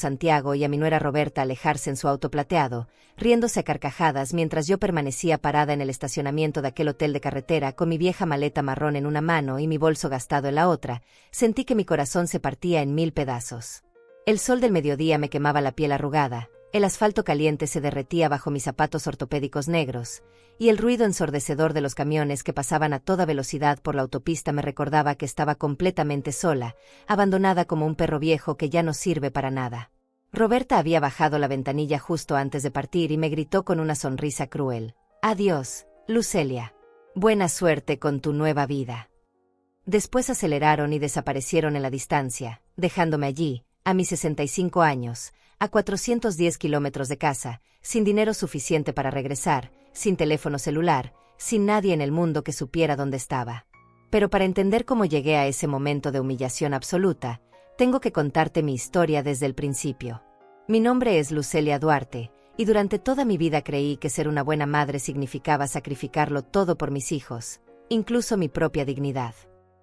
Santiago y a mi nuera Roberta alejarse en su auto plateado, riéndose a carcajadas mientras yo permanecía parada en el estacionamiento de aquel hotel de carretera con mi vieja maleta marrón en una mano y mi bolso gastado en la otra, sentí que mi corazón se partía en 1000 pedazos. El sol del mediodía me quemaba la piel arrugada, el asfalto caliente se derretía bajo mis zapatos ortopédicos negros, y el ruido ensordecedor de los camiones que pasaban a toda velocidad por la autopista me recordaba que estaba completamente sola, abandonada como un perro viejo que ya no sirve para nada. Roberta había bajado la ventanilla justo antes de partir y me gritó con una sonrisa cruel: «Adiós, Lucelia. Buena suerte con tu nueva vida». Después aceleraron y desaparecieron en la distancia, dejándome allí, a mis 65 años, a 410 kilómetros de casa, sin dinero suficiente para regresar, sin teléfono celular, sin nadie en el mundo que supiera dónde estaba. Pero para entender cómo llegué a ese momento de humillación absoluta, tengo que contarte mi historia desde el principio. Mi nombre es Lucelia Duarte, y durante toda mi vida creí que ser una buena madre significaba sacrificarlo todo por mis hijos, incluso mi propia dignidad.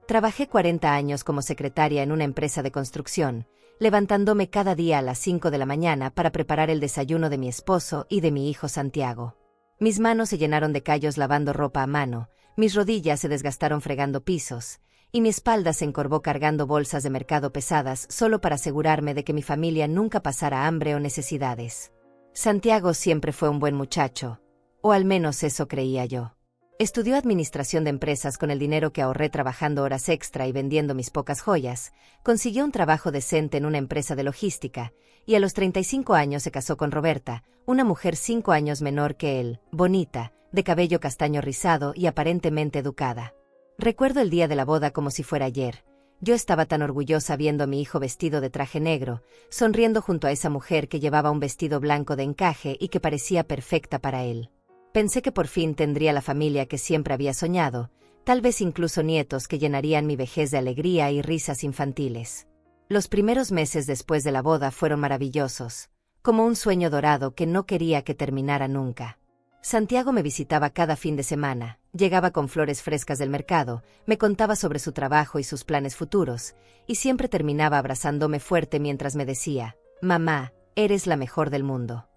Trabajé 40 años como secretaria en una empresa de construcción, levantándome cada día a las 5 de la mañana para preparar el desayuno de mi esposo y de mi hijo Santiago. Mis manos se llenaron de callos lavando ropa a mano, mis rodillas se desgastaron fregando pisos, y mi espalda se encorvó cargando bolsas de mercado pesadas solo para asegurarme de que mi familia nunca pasara hambre o necesidades. Santiago siempre fue un buen muchacho, o al menos eso creía yo. Estudió administración de empresas con el dinero que ahorré trabajando horas extra y vendiendo mis pocas joyas, consiguió un trabajo decente en una empresa de logística, y a los 35 años se casó con Roberta, una mujer 5 años menor que él, bonita, de cabello castaño rizado y aparentemente educada. Recuerdo el día de la boda como si fuera ayer. Yo estaba tan orgullosa viendo a mi hijo vestido de traje negro, sonriendo junto a esa mujer que llevaba un vestido blanco de encaje y que parecía perfecta para él. Pensé que por fin tendría la familia que siempre había soñado, tal vez incluso nietos que llenarían mi vejez de alegría y risas infantiles. Los primeros meses después de la boda fueron maravillosos, como un sueño dorado que no quería que terminara nunca. Santiago me visitaba cada fin de semana, llegaba con flores frescas del mercado, me contaba sobre su trabajo y sus planes futuros, y siempre terminaba abrazándome fuerte mientras me decía: «Mamá, eres la mejor del mundo».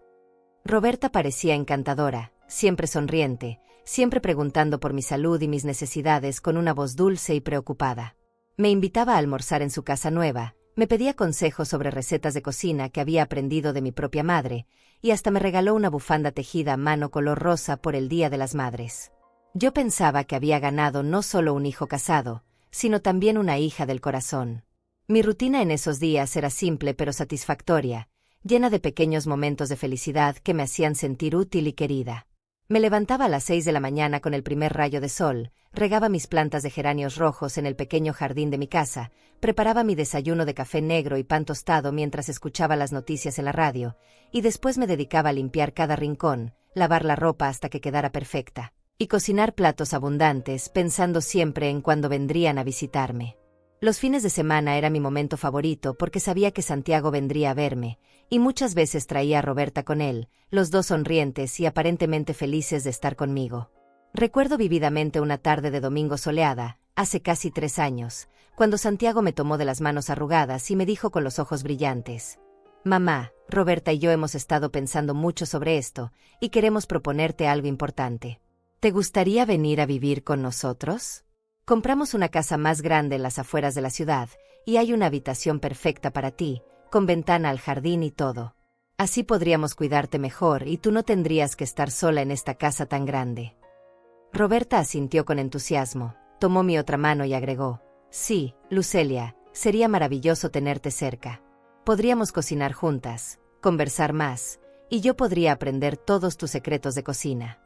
Roberta parecía encantadora, siempre sonriente, siempre preguntando por mi salud y mis necesidades con una voz dulce y preocupada. Me invitaba a almorzar en su casa nueva, me pedía consejos sobre recetas de cocina que había aprendido de mi propia madre, y hasta me regaló una bufanda tejida a mano color rosa por el Día de las Madres. Yo pensaba que había ganado no solo un hijo casado, sino también una hija del corazón. Mi rutina en esos días era simple pero satisfactoria, llena de pequeños momentos de felicidad que me hacían sentir útil y querida. Me levantaba a las 6 de la mañana con el primer rayo de sol, regaba mis plantas de geranios rojos en el pequeño jardín de mi casa, preparaba mi desayuno de café negro y pan tostado mientras escuchaba las noticias en la radio, y después me dedicaba a limpiar cada rincón, lavar la ropa hasta que quedara perfecta, y cocinar platos abundantes, pensando siempre en cuándo vendrían a visitarme. Los fines de semana era mi momento favorito porque sabía que Santiago vendría a verme, y muchas veces traía a Roberta con él, los dos sonrientes y aparentemente felices de estar conmigo. Recuerdo vívidamente una tarde de domingo soleada, hace casi 3 años, cuando Santiago me tomó de las manos arrugadas y me dijo con los ojos brillantes: «Mamá, Roberta y yo hemos estado pensando mucho sobre esto, y queremos proponerte algo importante. ¿Te gustaría venir a vivir con nosotros? Compramos una casa más grande en las afueras de la ciudad, y hay una habitación perfecta para ti, con ventana al jardín y todo. Así podríamos cuidarte mejor y tú no tendrías que estar sola en esta casa tan grande». Roberta asintió con entusiasmo, tomó mi otra mano y agregó: «Sí, Lucelia, sería maravilloso tenerte cerca. Podríamos cocinar juntas, conversar más, y yo podría aprender todos tus secretos de cocina».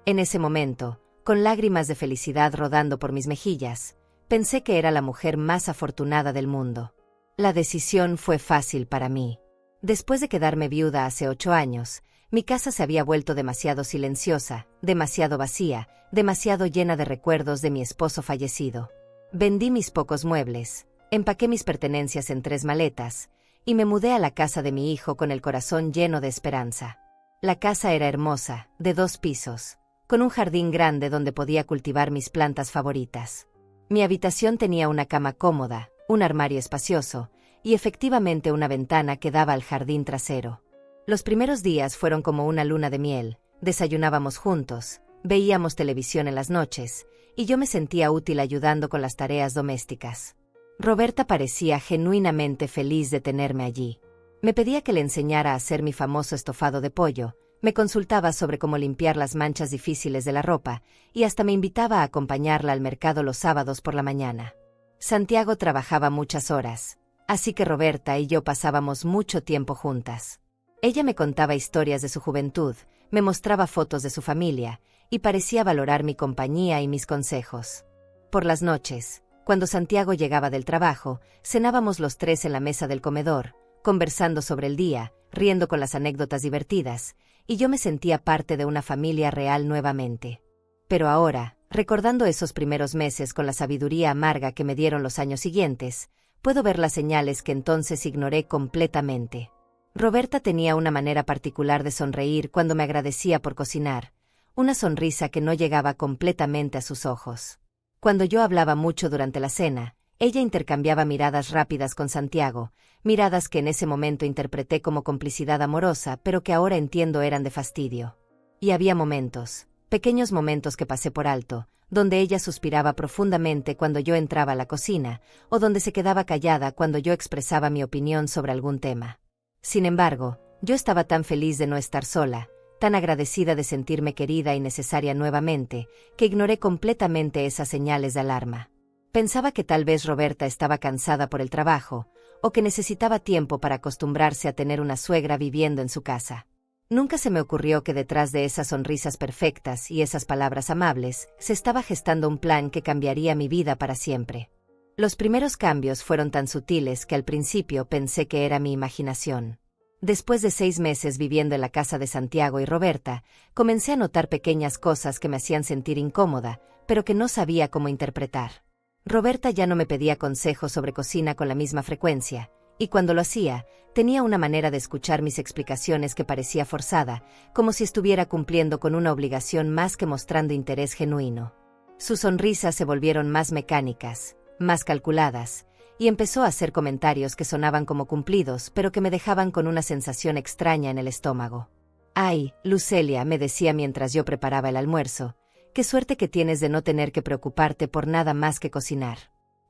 En ese momento, con lágrimas de felicidad rodando por mis mejillas, pensé que era la mujer más afortunada del mundo. La decisión fue fácil para mí. Después de quedarme viuda hace 8 años, mi casa se había vuelto demasiado silenciosa, demasiado vacía, demasiado llena de recuerdos de mi esposo fallecido. Vendí mis pocos muebles, empaqué mis pertenencias en 3 maletas, y me mudé a la casa de mi hijo con el corazón lleno de esperanza. La casa era hermosa, de 2 pisos, con un jardín grande donde podía cultivar mis plantas favoritas. Mi habitación tenía una cama cómoda, un armario espacioso, y efectivamente una ventana que daba al jardín trasero. Los primeros días fueron como una luna de miel, desayunábamos juntos, veíamos televisión en las noches, y yo me sentía útil ayudando con las tareas domésticas. Roberta parecía genuinamente feliz de tenerme allí. Me pedía que le enseñara a hacer mi famoso estofado de pollo, me consultaba sobre cómo limpiar las manchas difíciles de la ropa, y hasta me invitaba a acompañarla al mercado los sábados por la mañana. Santiago trabajaba muchas horas, así que Roberta y yo pasábamos mucho tiempo juntas. Ella me contaba historias de su juventud, me mostraba fotos de su familia, y parecía valorar mi compañía y mis consejos. Por las noches, cuando Santiago llegaba del trabajo, cenábamos los tres en la mesa del comedor, conversando sobre el día, riendo con las anécdotas divertidas, y yo me sentía parte de una familia real nuevamente. Pero ahora, recordando esos primeros meses con la sabiduría amarga que me dieron los años siguientes, puedo ver las señales que entonces ignoré completamente. Roberta tenía una manera particular de sonreír cuando me agradecía por cocinar, una sonrisa que no llegaba completamente a sus ojos. Cuando yo hablaba mucho durante la cena, ella intercambiaba miradas rápidas con Santiago, miradas que en ese momento interpreté como complicidad amorosa, pero que ahora entiendo eran de fastidio. Y había momentos, pequeños momentos que pasé por alto, donde ella suspiraba profundamente cuando yo entraba a la cocina, o donde se quedaba callada cuando yo expresaba mi opinión sobre algún tema. Sin embargo, yo estaba tan feliz de no estar sola, tan agradecida de sentirme querida y necesaria nuevamente, que ignoré completamente esas señales de alarma. Pensaba que tal vez Roberta estaba cansada por el trabajo, o que necesitaba tiempo para acostumbrarse a tener una suegra viviendo en su casa. Nunca se me ocurrió que detrás de esas sonrisas perfectas y esas palabras amables, se estaba gestando un plan que cambiaría mi vida para siempre. Los primeros cambios fueron tan sutiles que al principio pensé que era mi imaginación. Después de 6 meses viviendo en la casa de Santiago y Roberta, comencé a notar pequeñas cosas que me hacían sentir incómoda, pero que no sabía cómo interpretar. Roberta ya no me pedía consejos sobre cocina con la misma frecuencia, y cuando lo hacía, tenía una manera de escuchar mis explicaciones que parecía forzada, como si estuviera cumpliendo con una obligación más que mostrando interés genuino. Sus sonrisas se volvieron más mecánicas, más calculadas, y empezó a hacer comentarios que sonaban como cumplidos, pero que me dejaban con una sensación extraña en el estómago. «Ay, Lucelia», me decía mientras yo preparaba el almuerzo, «qué suerte que tienes de no tener que preocuparte por nada más que cocinar.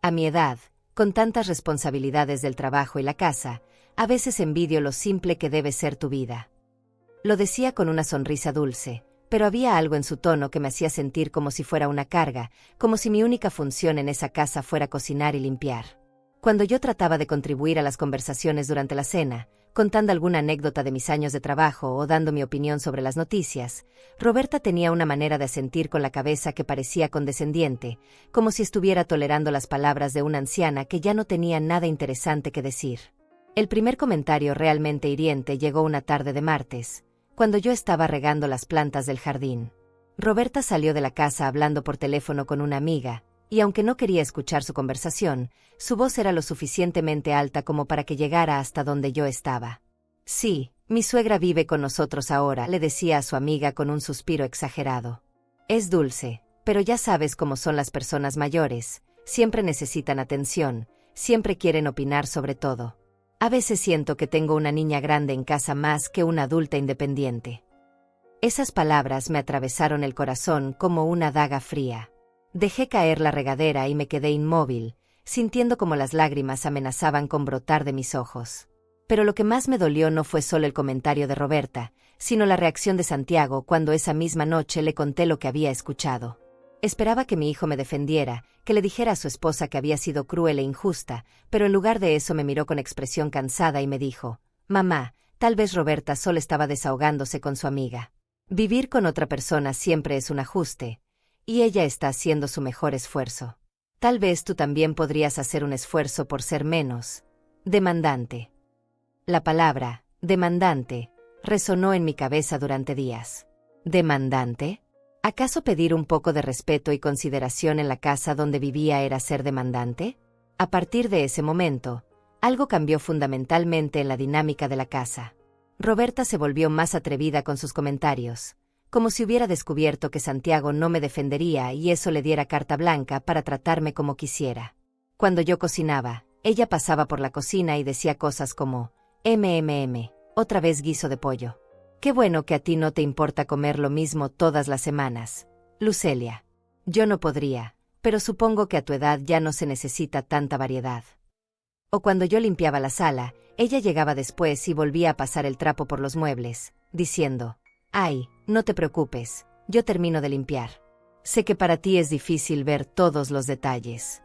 A mi edad, con tantas responsabilidades del trabajo y la casa, a veces envidio lo simple que debe ser tu vida». Lo decía con una sonrisa dulce, pero había algo en su tono que me hacía sentir como si fuera una carga, como si mi única función en esa casa fuera cocinar y limpiar. Cuando yo trataba de contribuir a las conversaciones durante la cena, contando alguna anécdota de mis años de trabajo o dando mi opinión sobre las noticias, Roberta tenía una manera de asentir con la cabeza que parecía condescendiente, como si estuviera tolerando las palabras de una anciana que ya no tenía nada interesante que decir. El primer comentario realmente hiriente llegó una tarde de martes, cuando yo estaba regando las plantas del jardín. Roberta salió de la casa hablando por teléfono con una amiga, y aunque no quería escuchar su conversación, su voz era lo suficientemente alta como para que llegara hasta donde yo estaba. «Sí, mi suegra vive con nosotros ahora», le decía a su amiga con un suspiro exagerado. «Es dulce, pero ya sabes cómo son las personas mayores, siempre necesitan atención, siempre quieren opinar sobre todo. A veces siento que tengo una niña grande en casa más que una adulta independiente». Esas palabras me atravesaron el corazón como una daga fría. Dejé caer la regadera y me quedé inmóvil, sintiendo como las lágrimas amenazaban con brotar de mis ojos. Pero lo que más me dolió no fue solo el comentario de Roberta, sino la reacción de Santiago cuando esa misma noche le conté lo que había escuchado. Esperaba que mi hijo me defendiera, que le dijera a su esposa que había sido cruel e injusta, pero en lugar de eso me miró con expresión cansada y me dijo: «Mamá, tal vez Roberta solo estaba desahogándose con su amiga. Vivir con otra persona siempre es un ajuste, y ella está haciendo su mejor esfuerzo. Tal vez tú también podrías hacer un esfuerzo por ser menos demandante». La palabra demandante resonó en mi cabeza durante días. ¿Demandante? ¿Acaso pedir un poco de respeto y consideración en la casa donde vivía era ser demandante? A partir de ese momento, algo cambió fundamentalmente en la dinámica de la casa. Roberta se volvió más atrevida con sus comentarios, como si hubiera descubierto que Santiago no me defendería y eso le diera carta blanca para tratarme como quisiera. Cuando yo cocinaba, Ella pasaba por la cocina y decía cosas como, otra vez guiso de pollo. Qué bueno que a ti no te importa comer lo mismo todas las semanas, Lucelia. Yo no podría, pero supongo que a tu edad ya no se necesita tanta variedad. O cuando yo limpiaba la sala, ella llegaba después y volvía a pasar el trapo por los muebles, diciendo, ay, no te preocupes, yo termino de limpiar. Sé que para ti es difícil ver todos los detalles.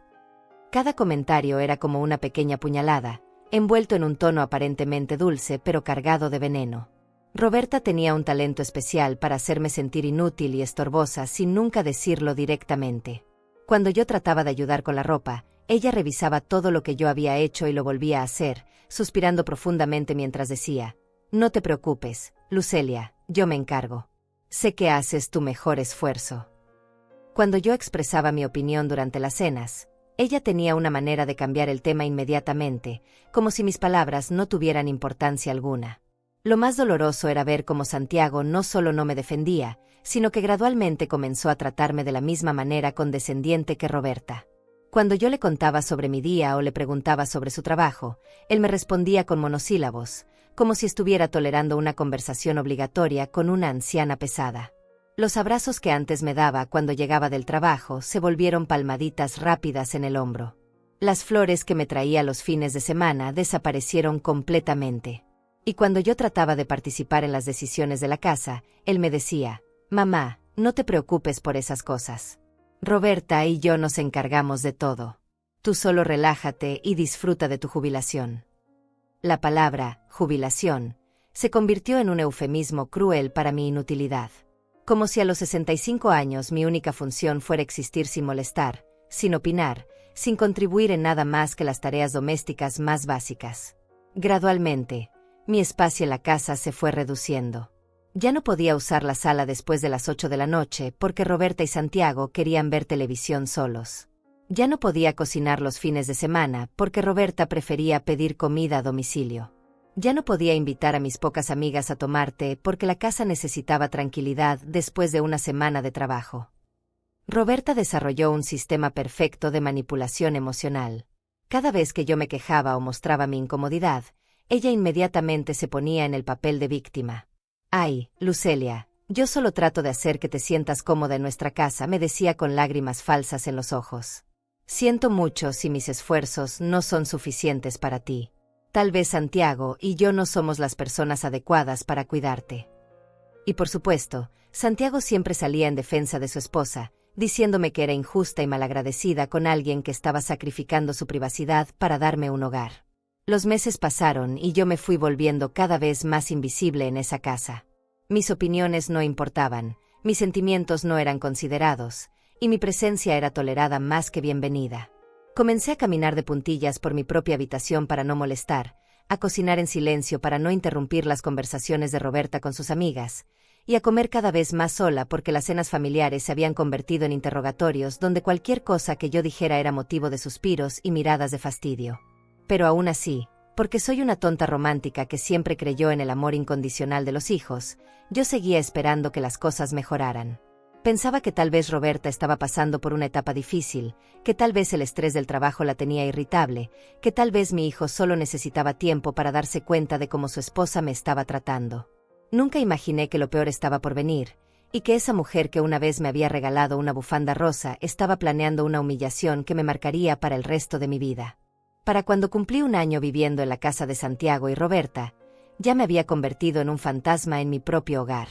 Cada comentario era como una pequeña puñalada, envuelto en un tono aparentemente dulce pero cargado de veneno. Roberta tenía un talento especial para hacerme sentir inútil y estorbosa sin nunca decirlo directamente. Cuando yo trataba de ayudar con la ropa, ella revisaba todo lo que yo había hecho y lo volvía a hacer, suspirando profundamente mientras decía, no te preocupes, Lucelia, yo me encargo. Sé que haces tu mejor esfuerzo. Cuando yo expresaba mi opinión durante las cenas, ella tenía una manera de cambiar el tema inmediatamente, como si mis palabras no tuvieran importancia alguna. Lo más doloroso era ver cómo Santiago no solo no me defendía, sino que gradualmente comenzó a tratarme de la misma manera condescendiente que Roberta. Cuando yo le contaba sobre mi día o le preguntaba sobre su trabajo, él me respondía con monosílabos, como si estuviera tolerando una conversación obligatoria con una anciana pesada. Los abrazos que antes me daba cuando llegaba del trabajo se volvieron palmaditas rápidas en el hombro. Las flores que me traía los fines de semana desaparecieron completamente. Y cuando yo trataba de participar en las decisiones de la casa, él me decía, mamá, no te preocupes por esas cosas. Roberta y yo nos encargamos de todo. Tú solo relájate y disfruta de tu jubilación. La palabra, jubilación, se convirtió en un eufemismo cruel para mi inutilidad. Como si a los 65 años mi única función fuera existir sin molestar, sin opinar, sin contribuir en nada más que las tareas domésticas más básicas. Gradualmente, mi espacio en la casa se fue reduciendo. Ya no podía usar la sala después de las 8 de la noche porque Roberta y Santiago querían ver televisión solos. Ya no podía cocinar los fines de semana porque Roberta prefería pedir comida a domicilio. Ya no podía invitar a mis pocas amigas a tomar té porque la casa necesitaba tranquilidad después de una semana de trabajo. Roberta desarrolló un sistema perfecto de manipulación emocional. Cada vez que yo me quejaba o mostraba mi incomodidad, ella inmediatamente se ponía en el papel de víctima. Ay, Lucelia, yo solo trato de hacer que te sientas cómoda en nuestra casa, me decía con lágrimas falsas en los ojos. Siento mucho si mis esfuerzos no son suficientes para ti. Tal vez Santiago y yo no somos las personas adecuadas para cuidarte. Y por supuesto, Santiago siempre salía en defensa de su esposa, diciéndome que era injusta y malagradecida con alguien que estaba sacrificando su privacidad para darme un hogar. Los meses pasaron y yo me fui volviendo cada vez más invisible en esa casa. Mis opiniones no importaban, mis sentimientos no eran considerados, y mi presencia era tolerada más que bienvenida. Comencé a caminar de puntillas por mi propia habitación para no molestar, a cocinar en silencio para no interrumpir las conversaciones de Roberta con sus amigas, y a comer cada vez más sola porque las cenas familiares se habían convertido en interrogatorios donde cualquier cosa que yo dijera era motivo de suspiros y miradas de fastidio. Pero aún así, porque soy una tonta romántica que siempre creyó en el amor incondicional de los hijos, yo seguía esperando que las cosas mejoraran. Pensaba que tal vez Roberta estaba pasando por una etapa difícil, que tal vez el estrés del trabajo la tenía irritable, que tal vez mi hijo solo necesitaba tiempo para darse cuenta de cómo su esposa me estaba tratando. Nunca imaginé que lo peor estaba por venir, y que esa mujer que una vez me había regalado una bufanda rosa estaba planeando una humillación que me marcaría para el resto de mi vida. Para cuando cumplí un año viviendo en la casa de Santiago y Roberta, ya me había convertido en un fantasma en mi propio hogar.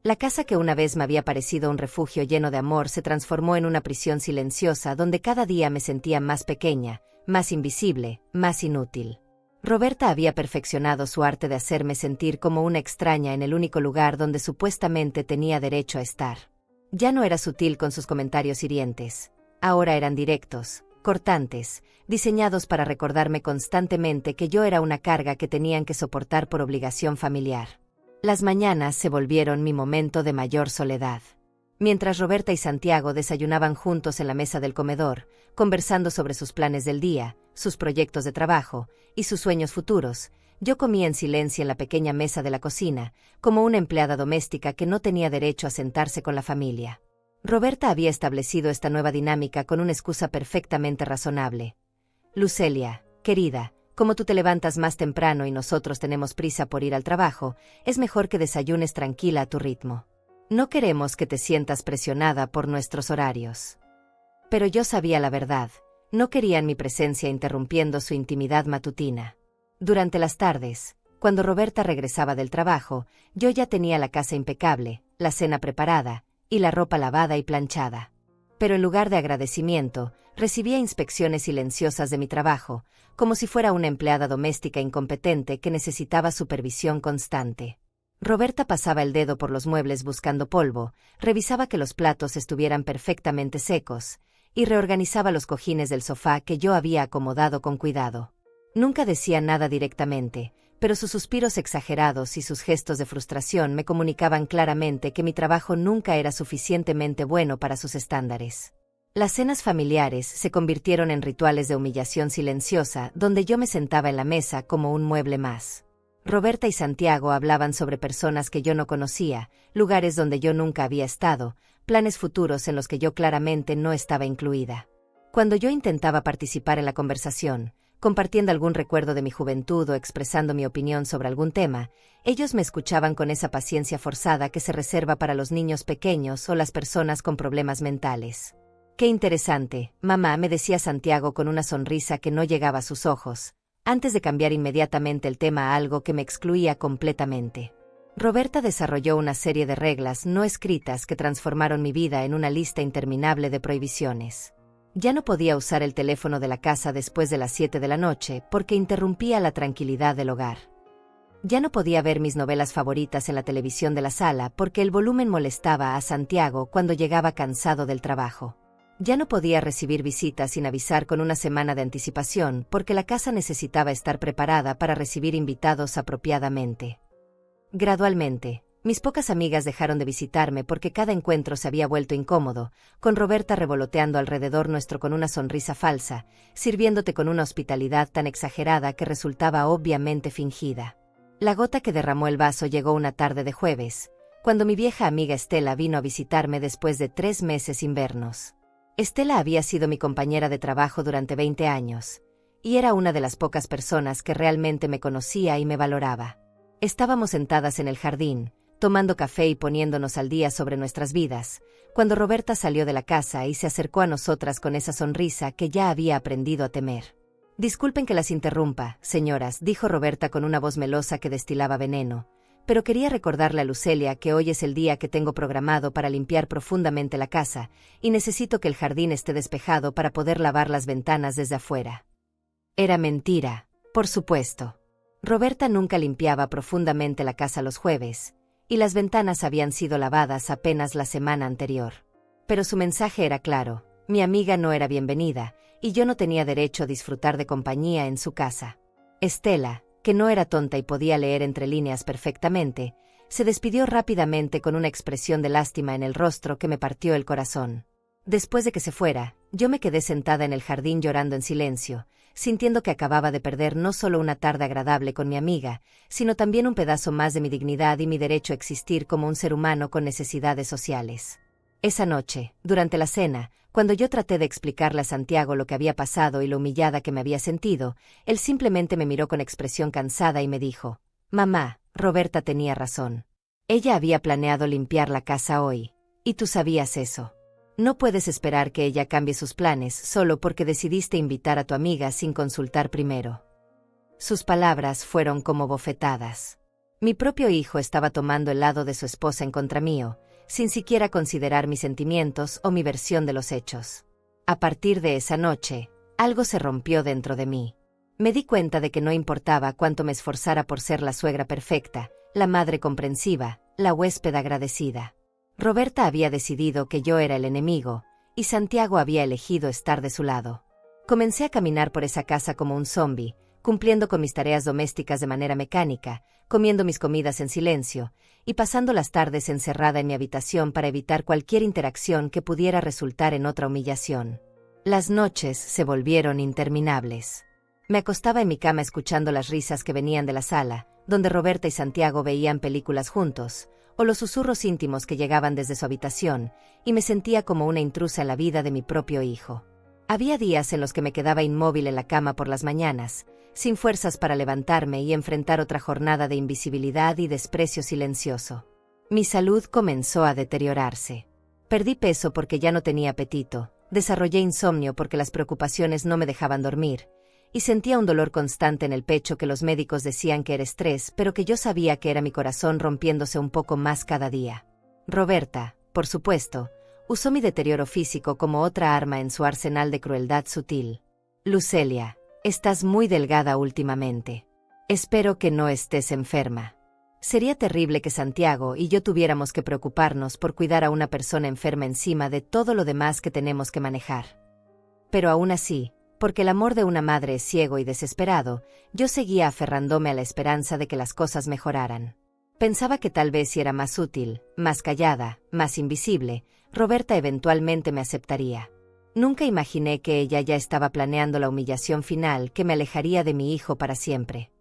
La casa que una vez me había parecido un refugio lleno de amor se transformó en una prisión silenciosa donde cada día me sentía más pequeña, más invisible, más inútil. Roberta había perfeccionado su arte de hacerme sentir como una extraña en el único lugar donde supuestamente tenía derecho a estar. Ya no era sutil con sus comentarios hirientes, ahora eran directos, cortantes, diseñados para recordarme constantemente que yo era una carga que tenían que soportar por obligación familiar. Las mañanas se volvieron mi momento de mayor soledad. Mientras Roberta y Santiago desayunaban juntos en la mesa del comedor, conversando sobre sus planes del día, sus proyectos de trabajo y sus sueños futuros, yo comía en silencio en la pequeña mesa de la cocina, como una empleada doméstica que no tenía derecho a sentarse con la familia. Roberta había establecido esta nueva dinámica con una excusa perfectamente razonable. Lucelia, Querida, como tú te levantas más temprano y nosotros tenemos prisa por ir al trabajo, es mejor que desayunes tranquila a tu ritmo. No queremos que te sientas presionada por nuestros horarios. Pero yo sabía la verdad, no querían mi presencia interrumpiendo su intimidad matutina. Durante las tardes, cuando Roberta regresaba del trabajo, yo ya tenía la casa impecable, la cena preparada, y la ropa lavada y planchada. Pero en lugar de agradecimiento, recibía inspecciones silenciosas de mi trabajo, como si fuera una empleada doméstica incompetente que necesitaba supervisión constante. Roberta pasaba el dedo por los muebles buscando polvo, revisaba que los platos estuvieran perfectamente secos, y reorganizaba los cojines del sofá que yo había acomodado con cuidado. Nunca decía nada directamente, pero sus suspiros exagerados y sus gestos de frustración me comunicaban claramente que mi trabajo nunca era suficientemente bueno para sus estándares. Las cenas familiares se convirtieron en rituales de humillación silenciosa donde yo me sentaba en la mesa como un mueble más. Roberta y Santiago hablaban sobre personas que yo no conocía, lugares donde yo nunca había estado, planes futuros en los que yo claramente no estaba incluida. Cuando yo intentaba participar en la conversación, compartiendo algún recuerdo de mi juventud o expresando mi opinión sobre algún tema, ellos me escuchaban con esa paciencia forzada que se reserva para los niños pequeños o las personas con problemas mentales. «Qué interesante, mamá», me decía Santiago con una sonrisa que no llegaba a sus ojos, antes de cambiar inmediatamente el tema a algo que me excluía completamente. Roberta desarrolló una serie de reglas no escritas que transformaron mi vida en una lista interminable de prohibiciones. Ya no podía usar el teléfono de la casa después de las 7 de la noche porque interrumpía la tranquilidad del hogar. Ya no podía ver mis novelas favoritas en la televisión de la sala porque el volumen molestaba a Santiago cuando llegaba cansado del trabajo. Ya no podía recibir visitas sin avisar con una semana de anticipación porque la casa necesitaba estar preparada para recibir invitados apropiadamente. Gradualmente, mis pocas amigas dejaron de visitarme porque cada encuentro se había vuelto incómodo, con Roberta revoloteando alrededor nuestro con una sonrisa falsa, sirviéndote con una hospitalidad tan exagerada que resultaba obviamente fingida. La gota que derramó el vaso llegó una tarde de jueves, cuando mi vieja amiga Estela vino a visitarme después de 3 meses sin vernos. Estela había sido mi compañera de trabajo durante 20 años, y era una de las pocas personas que realmente me conocía y me valoraba. Estábamos sentadas en el jardín, tomando café y poniéndonos al día sobre nuestras vidas, cuando Roberta salió de la casa y se acercó a nosotras con esa sonrisa que ya había aprendido a temer. «Disculpen que las interrumpa, señoras», dijo Roberta con una voz melosa que destilaba veneno, «pero quería recordarle a Lucelia que hoy es el día que tengo programado para limpiar profundamente la casa, y necesito que el jardín esté despejado para poder lavar las ventanas desde afuera». Era mentira, por supuesto. Roberta nunca limpiaba profundamente la casa los jueves, y las ventanas habían sido lavadas apenas la semana anterior. Pero su mensaje era claro: mi amiga no era bienvenida, y yo no tenía derecho a disfrutar de compañía en su casa. Estela, que no era tonta y podía leer entre líneas perfectamente, se despidió rápidamente con una expresión de lástima en el rostro que me partió el corazón. Después de que se fuera, yo me quedé sentada en el jardín llorando en silencio, sintiendo que acababa de perder no solo una tarde agradable con mi amiga, sino también un pedazo más de mi dignidad y mi derecho a existir como un ser humano con necesidades sociales. Esa noche, durante la cena, cuando yo traté de explicarle a Santiago lo que había pasado y lo humillada que me había sentido, él simplemente me miró con expresión cansada y me dijo: «Mamá, Roberta tenía razón. Ella había planeado limpiar la casa hoy, y tú sabías eso. No puedes esperar que ella cambie sus planes solo porque decidiste invitar a tu amiga sin consultar primero». Sus palabras fueron como bofetadas. Mi propio hijo estaba tomando el lado de su esposa en contra mío, sin siquiera considerar mis sentimientos o mi versión de los hechos. A partir de esa noche, algo se rompió dentro de mí. Me di cuenta de que no importaba cuánto me esforzara por ser la suegra perfecta, la madre comprensiva, la huésped agradecida. Roberta había decidido que yo era el enemigo, y Santiago había elegido estar de su lado. Comencé a caminar por esa casa como un zombi, cumpliendo con mis tareas domésticas de manera mecánica, comiendo mis comidas en silencio, y pasando las tardes encerrada en mi habitación para evitar cualquier interacción que pudiera resultar en otra humillación. Las noches se volvieron interminables. Me acostaba en mi cama escuchando las risas que venían de la sala, donde Roberta y Santiago veían películas juntos, o los susurros íntimos que llegaban desde su habitación, y me sentía como una intrusa en la vida de mi propio hijo. Había días en los que me quedaba inmóvil en la cama por las mañanas, sin fuerzas para levantarme y enfrentar otra jornada de invisibilidad y desprecio silencioso. Mi salud comenzó a deteriorarse. Perdí peso porque ya no tenía apetito, desarrollé insomnio porque las preocupaciones no me dejaban dormir, y sentía un dolor constante en el pecho que los médicos decían que era estrés, pero que yo sabía que era mi corazón rompiéndose un poco más cada día. Roberta, por supuesto, usó mi deterioro físico como otra arma en su arsenal de crueldad sutil. Lucelia, estás muy delgada últimamente. Espero que no estés enferma. Sería terrible que Santiago y yo tuviéramos que preocuparnos por cuidar a una persona enferma encima de todo lo demás que tenemos que manejar. Pero aún así, porque el amor de una madre es ciego y desesperado, yo seguía aferrándome a la esperanza de que las cosas mejoraran. Pensaba que tal vez si era más útil, más callada, más invisible, Roberta eventualmente me aceptaría. Nunca imaginé que ella ya estaba planeando la humillación final que me alejaría de mi hijo para siempre.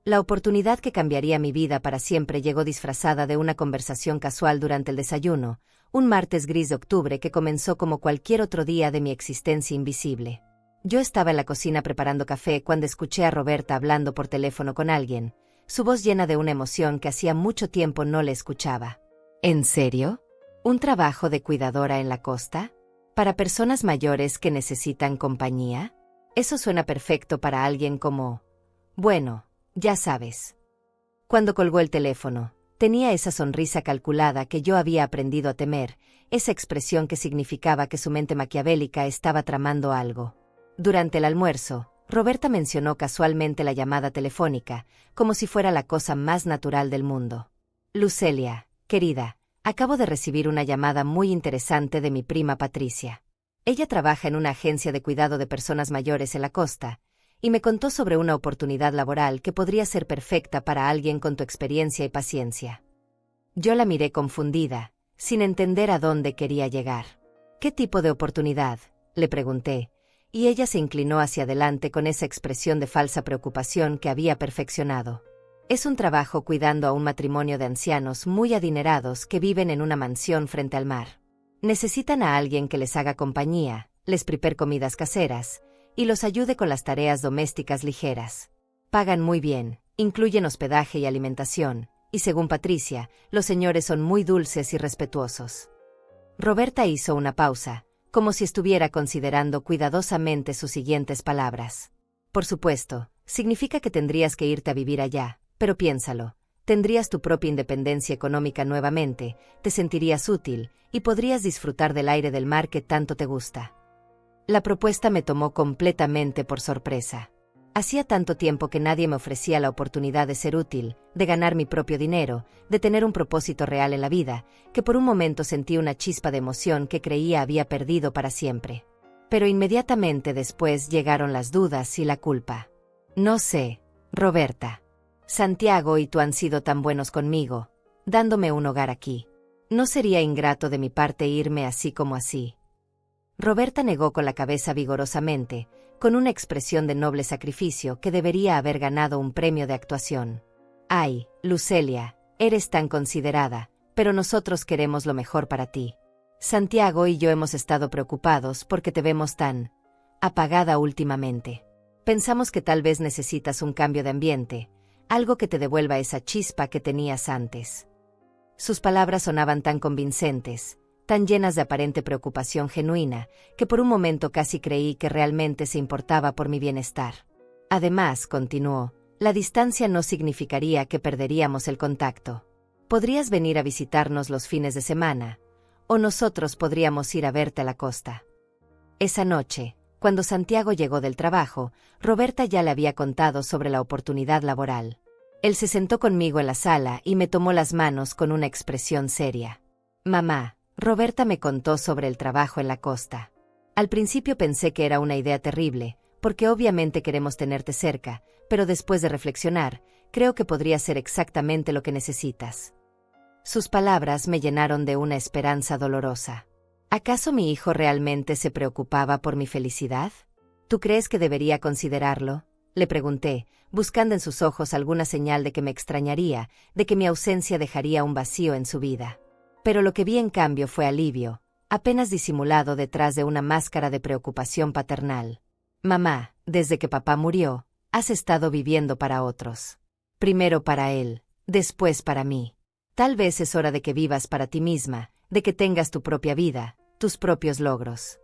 La oportunidad que cambiaría mi vida para siempre llegó disfrazada de una conversación casual durante el desayuno, un martes gris de octubre que comenzó como cualquier otro día de mi existencia invisible. Yo estaba en la cocina preparando café cuando escuché a Roberta hablando por teléfono con alguien, su voz llena de una emoción que hacía mucho tiempo no le escuchaba. ¿En serio? ¿Un trabajo de cuidadora en la costa? ¿Para personas mayores que necesitan compañía? Eso suena perfecto para alguien como... Bueno, ya sabes. Cuando colgó el teléfono, tenía esa sonrisa calculada que yo había aprendido a temer, esa expresión que significaba que su mente maquiavélica estaba tramando algo. Durante el almuerzo, Roberta mencionó casualmente la llamada telefónica, como si fuera la cosa más natural del mundo. Lucelia, querida, acabo de recibir una llamada muy interesante de mi prima Patricia. Ella trabaja en una agencia de cuidado de personas mayores en la costa, y me contó sobre una oportunidad laboral que podría ser perfecta para alguien con tu experiencia y paciencia. Yo la miré confundida, sin entender a dónde quería llegar. ¿Qué tipo de oportunidad?, le pregunté, y ella se inclinó hacia adelante con esa expresión de falsa preocupación que había perfeccionado. Es un trabajo cuidando a un matrimonio de ancianos muy adinerados que viven en una mansión frente al mar. Necesitan a alguien que les haga compañía, les prepare comidas caseras, y los ayude con las tareas domésticas ligeras. Pagan muy bien, incluyen hospedaje y alimentación, y según Patricia, los señores son muy dulces y respetuosos. Roberta hizo una pausa, como si estuviera considerando cuidadosamente sus siguientes palabras. Por supuesto, significa que tendrías que irte a vivir allá, pero piénsalo, tendrías tu propia independencia económica nuevamente, te sentirías útil, y podrías disfrutar del aire del mar que tanto te gusta. La propuesta me tomó completamente por sorpresa. Hacía tanto tiempo que nadie me ofrecía la oportunidad de ser útil, de ganar mi propio dinero, de tener un propósito real en la vida, que por un momento sentí una chispa de emoción que creía había perdido para siempre. Pero inmediatamente después llegaron las dudas y la culpa. No sé, Roberta. Santiago y tú han sido tan buenos conmigo, dándome un hogar aquí. ¿No sería ingrato de mi parte irme así como así? Roberta negó con la cabeza vigorosamente, con una expresión de noble sacrificio que debería haber ganado un premio de actuación. Ay, Lucelia, eres tan considerada, pero nosotros queremos lo mejor para ti. Santiago y yo hemos estado preocupados porque te vemos tan apagada últimamente. Pensamos que tal vez necesitas un cambio de ambiente, algo que te devuelva esa chispa que tenías antes. Sus palabras sonaban tan convincentes, tan llenas de aparente preocupación genuina, que por un momento casi creí que realmente se importaba por mi bienestar. Además, continuó, la distancia no significaría que perderíamos el contacto. Podrías venir a visitarnos los fines de semana, o nosotros podríamos ir a verte a la costa. Esa noche, cuando Santiago llegó del trabajo, Roberta ya le había contado sobre la oportunidad laboral. Él se sentó conmigo en la sala y me tomó las manos con una expresión seria. Mamá, Roberta me contó sobre el trabajo en la costa. Al principio pensé que era una idea terrible, porque obviamente queremos tenerte cerca, pero después de reflexionar, creo que podría ser exactamente lo que necesitas. Sus palabras me llenaron de una esperanza dolorosa. ¿Acaso mi hijo realmente se preocupaba por mi felicidad? ¿Tú crees que debería considerarlo?, le pregunté, buscando en sus ojos alguna señal de que me extrañaría, de que mi ausencia dejaría un vacío en su vida. Pero lo que vi en cambio fue alivio, apenas disimulado detrás de una máscara de preocupación paternal. Mamá, desde que papá murió, has estado viviendo para otros. Primero para él, después para mí. Tal vez es hora de que vivas para ti misma, de que tengas tu propia vida, tus propios logros.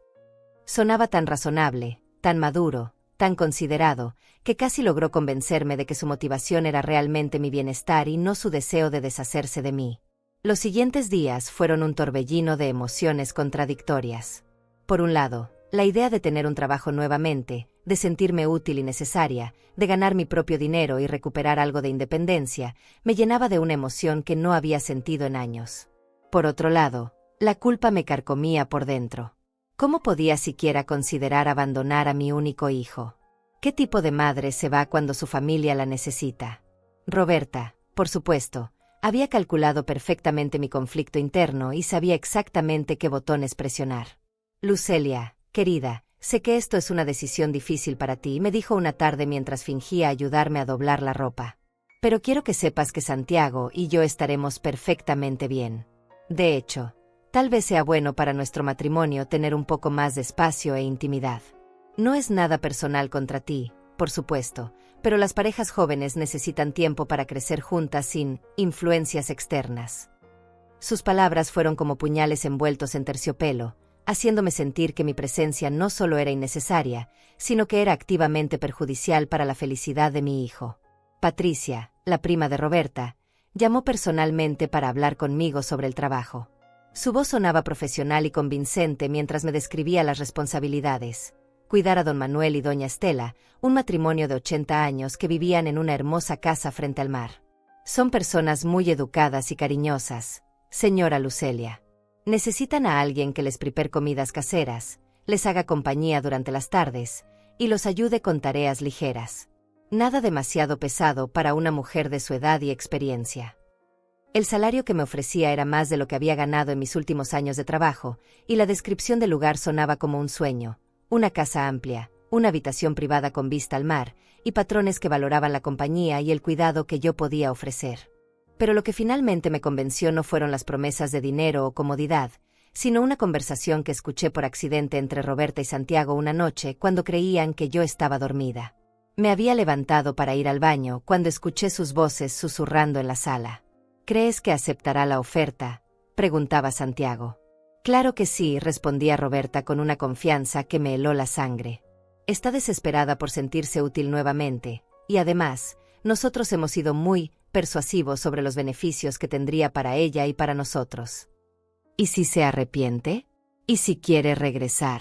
Sonaba tan razonable, tan maduro, tan considerado, que casi logró convencerme de que su motivación era realmente mi bienestar y no su deseo de deshacerse de mí. Los siguientes días fueron un torbellino de emociones contradictorias. Por un lado, la idea de tener un trabajo nuevamente, de sentirme útil y necesaria, de ganar mi propio dinero y recuperar algo de independencia, me llenaba de una emoción que no había sentido en años. Por otro lado, la culpa me carcomía por dentro. ¿Cómo podía siquiera considerar abandonar a mi único hijo? ¿Qué tipo de madre se va cuando su familia la necesita? Roberta, por supuesto, había calculado perfectamente mi conflicto interno y sabía exactamente qué botones presionar. Lucelia, querida, sé que esto es una decisión difícil para ti, me dijo una tarde mientras fingía ayudarme a doblar la ropa. Pero quiero que sepas que Santiago y yo estaremos perfectamente bien. De hecho, tal vez sea bueno para nuestro matrimonio tener un poco más de espacio e intimidad. No es nada personal contra ti, por supuesto, pero las parejas jóvenes necesitan tiempo para crecer juntas sin influencias externas. Sus palabras fueron como puñales envueltos en terciopelo, haciéndome sentir que mi presencia no solo era innecesaria, sino que era activamente perjudicial para la felicidad de mi hijo. Patricia, la prima de Roberta, llamó personalmente para hablar conmigo sobre el trabajo. Su voz sonaba profesional y convincente mientras me describía las responsabilidades. Cuidar a don Manuel y doña Estela, un matrimonio de 80 años que vivían en una hermosa casa frente al mar. Son personas muy educadas y cariñosas, señora Lucelia. Necesitan a alguien que les prepare comidas caseras, les haga compañía durante las tardes y los ayude con tareas ligeras. Nada demasiado pesado para una mujer de su edad y experiencia. El salario que me ofrecía era más de lo que había ganado en mis últimos años de trabajo, y la descripción del lugar sonaba como un sueño. Una casa amplia, una habitación privada con vista al mar, y patrones que valoraban la compañía y el cuidado que yo podía ofrecer. Pero lo que finalmente me convenció no fueron las promesas de dinero o comodidad, sino una conversación que escuché por accidente entre Roberta y Santiago una noche cuando creían que yo estaba dormida. Me había levantado para ir al baño cuando escuché sus voces susurrando en la sala. ¿Crees que aceptará la oferta?, preguntaba Santiago. Claro que sí, respondía Roberta con una confianza que me heló la sangre. Está desesperada por sentirse útil nuevamente, y además, nosotros hemos sido muy persuasivos sobre los beneficios que tendría para ella y para nosotros. ¿Y si se arrepiente? ¿Y si quiere regresar?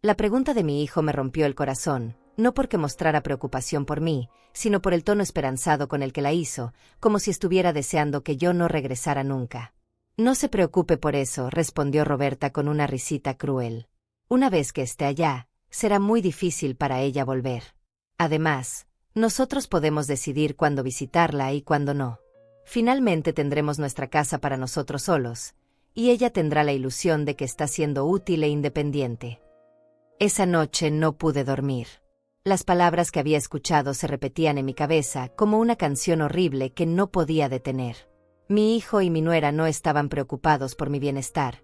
La pregunta de mi hijo me rompió el corazón, no porque mostrara preocupación por mí, sino por el tono esperanzado con el que la hizo, como si estuviera deseando que yo no regresara nunca. No se preocupe por eso, respondió Roberta con una risita cruel. Una vez que esté allá, será muy difícil para ella volver. Además, nosotros podemos decidir cuándo visitarla y cuándo no. Finalmente tendremos nuestra casa para nosotros solos, y ella tendrá la ilusión de que está siendo útil e independiente. Esa noche no pude dormir. Las palabras que había escuchado se repetían en mi cabeza como una canción horrible que no podía detener. Mi hijo y mi nuera no estaban preocupados por mi bienestar.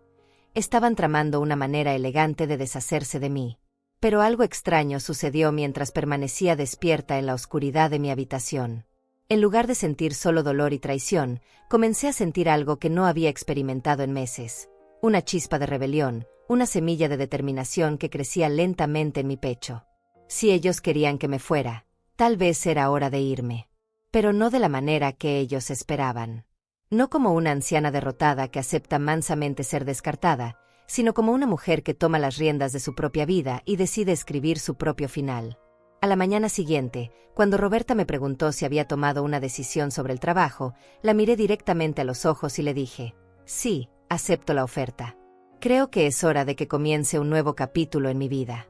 Estaban tramando una manera elegante de deshacerse de mí. Pero algo extraño sucedió mientras permanecía despierta en la oscuridad de mi habitación. En lugar de sentir solo dolor y traición, comencé a sentir algo que no había experimentado en meses. Una chispa de rebelión, una semilla de determinación que crecía lentamente en mi pecho. Si ellos querían que me fuera, tal vez era hora de irme. Pero no de la manera que ellos esperaban. No como una anciana derrotada que acepta mansamente ser descartada, sino como una mujer que toma las riendas de su propia vida y decide escribir su propio final. A la mañana siguiente, cuando Roberta me preguntó si había tomado una decisión sobre el trabajo, la miré directamente a los ojos y le dije, sí, acepto la oferta. Creo que es hora de que comience un nuevo capítulo en mi vida.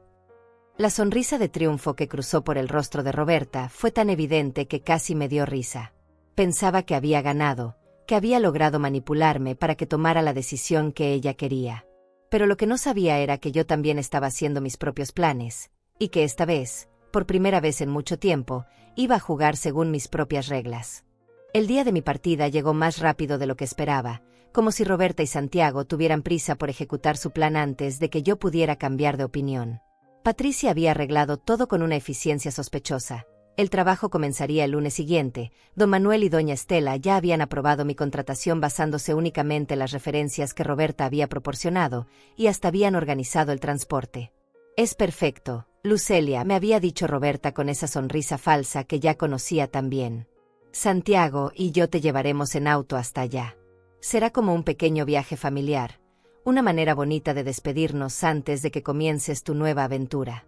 La sonrisa de triunfo que cruzó por el rostro de Roberta fue tan evidente que casi me dio risa. Pensaba que había ganado, que había logrado manipularme para que tomara la decisión que ella quería. Pero lo que no sabía era que yo también estaba haciendo mis propios planes, y que esta vez, por primera vez en mucho tiempo, iba a jugar según mis propias reglas. El día de mi partida llegó más rápido de lo que esperaba, como si Roberta y Santiago tuvieran prisa por ejecutar su plan antes de que yo pudiera cambiar de opinión. Patricia había arreglado todo con una eficiencia sospechosa. El trabajo comenzaría el lunes siguiente. Don Manuel y doña Estela ya habían aprobado mi contratación basándose únicamente en las referencias que Roberta había proporcionado, y hasta habían organizado el transporte. «Es perfecto, Lucelia», me había dicho Roberta con esa sonrisa falsa que ya conocía tan bien. «Santiago y yo te llevaremos en auto hasta allá. Será como un pequeño viaje familiar, una manera bonita de despedirnos antes de que comiences tu nueva aventura».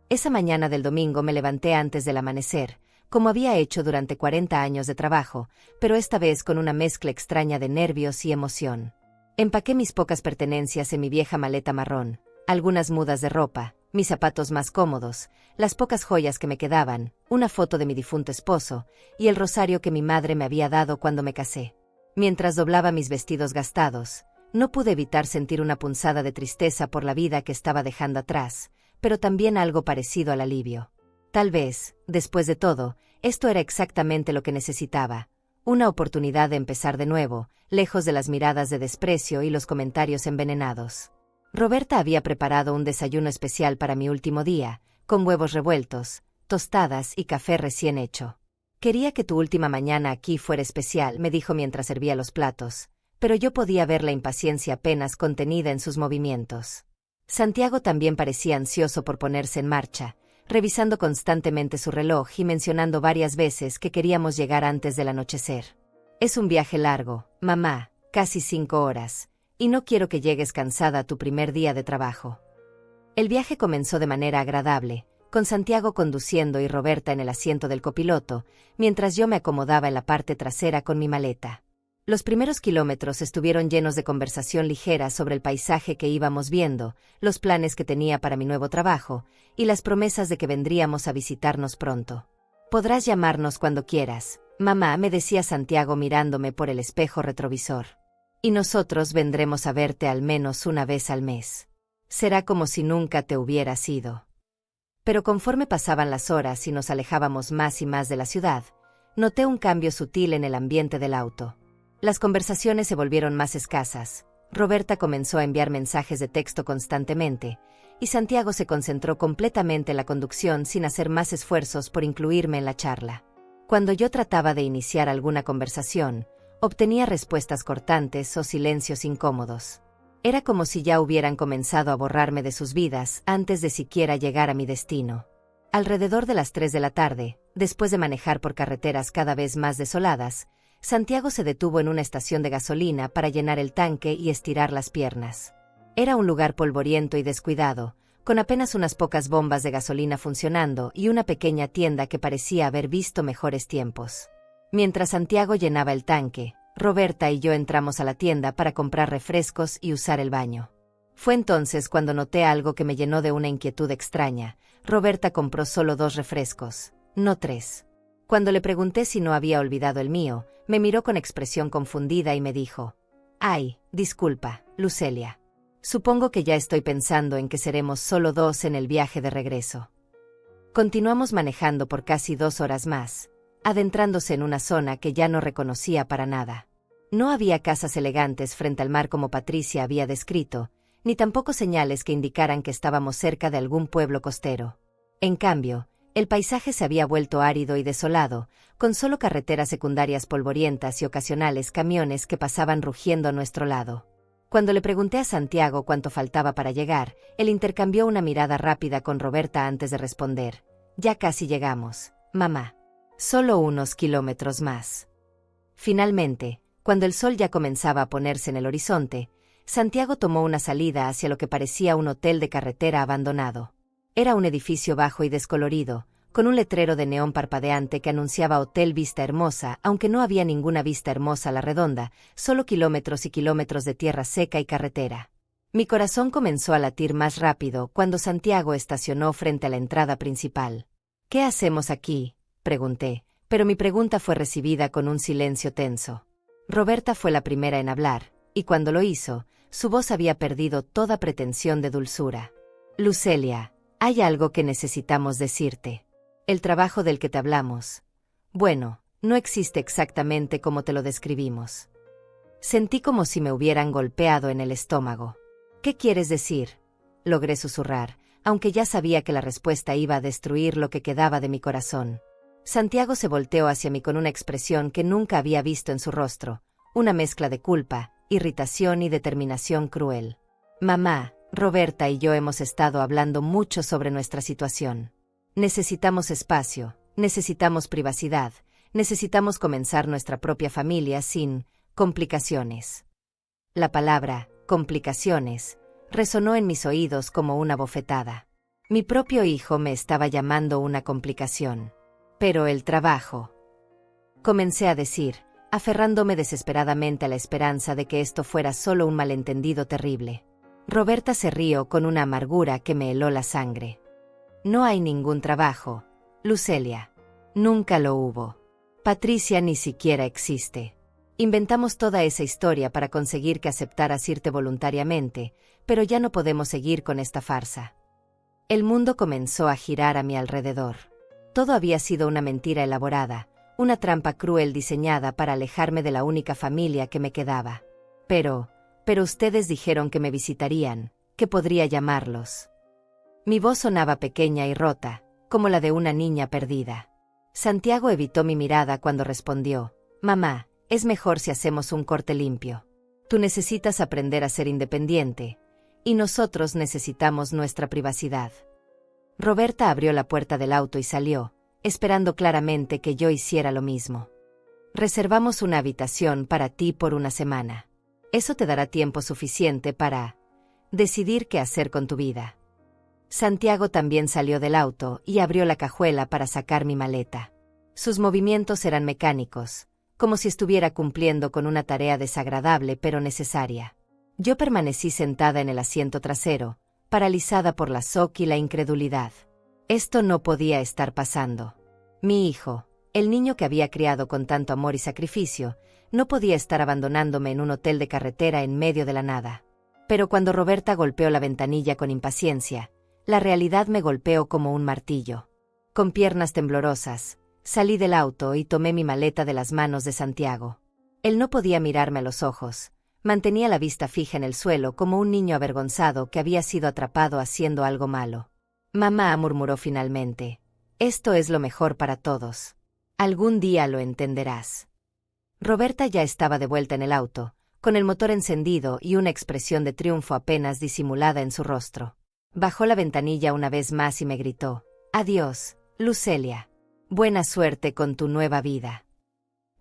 Esa mañana del domingo me levanté antes del amanecer, como había hecho durante 40 años de trabajo, pero esta vez con una mezcla extraña de nervios y emoción. Empaqué mis pocas pertenencias en mi vieja maleta marrón, algunas mudas de ropa, mis zapatos más cómodos, las pocas joyas que me quedaban, una foto de mi difunto esposo, y el rosario que mi madre me había dado cuando me casé. Mientras doblaba mis vestidos gastados, no pude evitar sentir una punzada de tristeza por la vida que estaba dejando atrás, pero también algo parecido al alivio. Tal vez, después de todo, esto era exactamente lo que necesitaba, una oportunidad de empezar de nuevo, lejos de las miradas de desprecio y los comentarios envenenados. Roberta había preparado un desayuno especial para mi último día, con huevos revueltos, tostadas y café recién hecho. «Quería que tu última mañana aquí fuera especial», me dijo mientras servía los platos, pero yo podía ver la impaciencia apenas contenida en sus movimientos. Santiago también parecía ansioso por ponerse en marcha, revisando constantemente su reloj y mencionando varias veces que queríamos llegar antes del anochecer. «Es un viaje largo, mamá, casi 5 horas, y no quiero que llegues cansada a tu primer día de trabajo». El viaje comenzó de manera agradable, con Santiago conduciendo y Roberta en el asiento del copiloto, mientras yo me acomodaba en la parte trasera con mi maleta. Los primeros kilómetros estuvieron llenos de conversación ligera sobre el paisaje que íbamos viendo, los planes que tenía para mi nuevo trabajo, y las promesas de que vendríamos a visitarnos pronto. «Podrás llamarnos cuando quieras, mamá», me decía Santiago mirándome por el espejo retrovisor. «Y nosotros vendremos a verte al menos una vez al mes. Será como si nunca te hubieras ido». Pero conforme pasaban las horas y nos alejábamos más y más de la ciudad, noté un cambio sutil en el ambiente del auto. Las conversaciones se volvieron más escasas, Roberta comenzó a enviar mensajes de texto constantemente, y Santiago se concentró completamente en la conducción sin hacer más esfuerzos por incluirme en la charla. Cuando yo trataba de iniciar alguna conversación, obtenía respuestas cortantes o silencios incómodos. Era como si ya hubieran comenzado a borrarme de sus vidas antes de siquiera llegar a mi destino. Alrededor de las 3 de la tarde, después de manejar por carreteras cada vez más desoladas, Santiago se detuvo en una estación de gasolina para llenar el tanque y estirar las piernas. Era un lugar polvoriento y descuidado, con apenas unas pocas bombas de gasolina funcionando y una pequeña tienda que parecía haber visto mejores tiempos. Mientras Santiago llenaba el tanque, Roberta y yo entramos a la tienda para comprar refrescos y usar el baño. Fue entonces cuando noté algo que me llenó de una inquietud extraña. Roberta compró solo 2 refrescos, no 3. Cuando le pregunté si no había olvidado el mío, me miró con expresión confundida y me dijo: «Ay, disculpa, Lucelia. Supongo que ya estoy pensando en que seremos solo 2 en el viaje de regreso». Continuamos manejando por casi 2 horas más, adentrándose en una zona que ya no reconocía para nada. No había casas elegantes frente al mar como Patricia había descrito, ni tampoco señales que indicaran que estábamos cerca de algún pueblo costero. En cambio, el paisaje se había vuelto árido y desolado, con solo carreteras secundarias polvorientas y ocasionales camiones que pasaban rugiendo a nuestro lado. Cuando le pregunté a Santiago cuánto faltaba para llegar, él intercambió una mirada rápida con Roberta antes de responder: «Ya casi llegamos, mamá. Solo unos kilómetros más». Finalmente, cuando el sol ya comenzaba a ponerse en el horizonte, Santiago tomó una salida hacia lo que parecía un hotel de carretera abandonado. Era un edificio bajo y descolorido, con un letrero de neón parpadeante que anunciaba Hotel Vista Hermosa, aunque no había ninguna vista hermosa a la redonda, solo kilómetros y kilómetros de tierra seca y carretera. Mi corazón comenzó a latir más rápido cuando Santiago estacionó frente a la entrada principal. «¿Qué hacemos aquí?», pregunté, pero mi pregunta fue recibida con un silencio tenso. Roberta fue la primera en hablar, y cuando lo hizo, su voz había perdido toda pretensión de dulzura. «Lucelia, hay algo que necesitamos decirte. El trabajo del que te hablamos. Bueno, No existe exactamente como te lo describimos. Sentí como si me hubieran golpeado en el estómago. ¿Qué quieres decir? Logré susurrar, aunque ya sabía que la respuesta iba a destruir lo que quedaba de mi corazón. Santiago se volteó hacia mí con una expresión que nunca había visto en su rostro, una mezcla de culpa, irritación y determinación cruel. Mamá, Roberta y yo hemos estado hablando mucho sobre nuestra situación. Necesitamos espacio, necesitamos privacidad, necesitamos comenzar nuestra propia familia sin complicaciones. La palabra complicaciones resonó en mis oídos como una bofetada. Mi propio hijo me estaba llamando una complicación. Pero el trabajo. Comencé a decir, aferrándome desesperadamente a la esperanza de que esto fuera solo un malentendido terrible. Roberta se rió con una amargura que me heló la sangre. No hay ningún trabajo, Lucelia. Nunca lo hubo. Patricia ni siquiera existe. Inventamos toda esa historia para conseguir que aceptaras irte voluntariamente, pero ya no podemos seguir con esta farsa. El mundo comenzó a girar a mi alrededor. Todo había sido una mentira elaborada, una trampa cruel diseñada para alejarme de la única familia que me quedaba. Pero ustedes dijeron que me visitarían, que podría llamarlos. Mi voz sonaba pequeña y rota, como la de una niña perdida. Santiago evitó mi mirada cuando respondió, «Mamá, es mejor si hacemos un corte limpio. Tú necesitas aprender a ser independiente, y nosotros necesitamos nuestra privacidad». Roberta abrió la puerta del auto y salió, esperando claramente que yo hiciera lo mismo. «Reservamos una habitación para ti por una semana. Eso te dará tiempo suficiente para decidir qué hacer con tu vida». Santiago también salió del auto y abrió la cajuela para sacar mi maleta. Sus movimientos eran mecánicos, como si estuviera cumpliendo con una tarea desagradable pero necesaria. Yo permanecí sentada en el asiento trasero, paralizada por la shock y la incredulidad. Esto no podía estar pasando. Mi hijo, el niño que había criado con tanto amor y sacrificio, no podía estar abandonándome en un hotel de carretera en medio de la nada. Pero cuando Roberta golpeó la ventanilla con impaciencia, la realidad me golpeó como un martillo. Con piernas temblorosas, salí del auto y tomé mi maleta de las manos de Santiago. Él no podía mirarme a los ojos. Mantenía la vista fija en el suelo como un niño avergonzado que había sido atrapado haciendo algo malo. «Mamá», murmuró finalmente, «esto es lo mejor para todos. Algún día lo entenderás». Roberta ya estaba de vuelta en el auto, con el motor encendido y una expresión de triunfo apenas disimulada en su rostro. Bajó la ventanilla una vez más y me gritó, «Adiós, Lucelia. Buena suerte con tu nueva vida».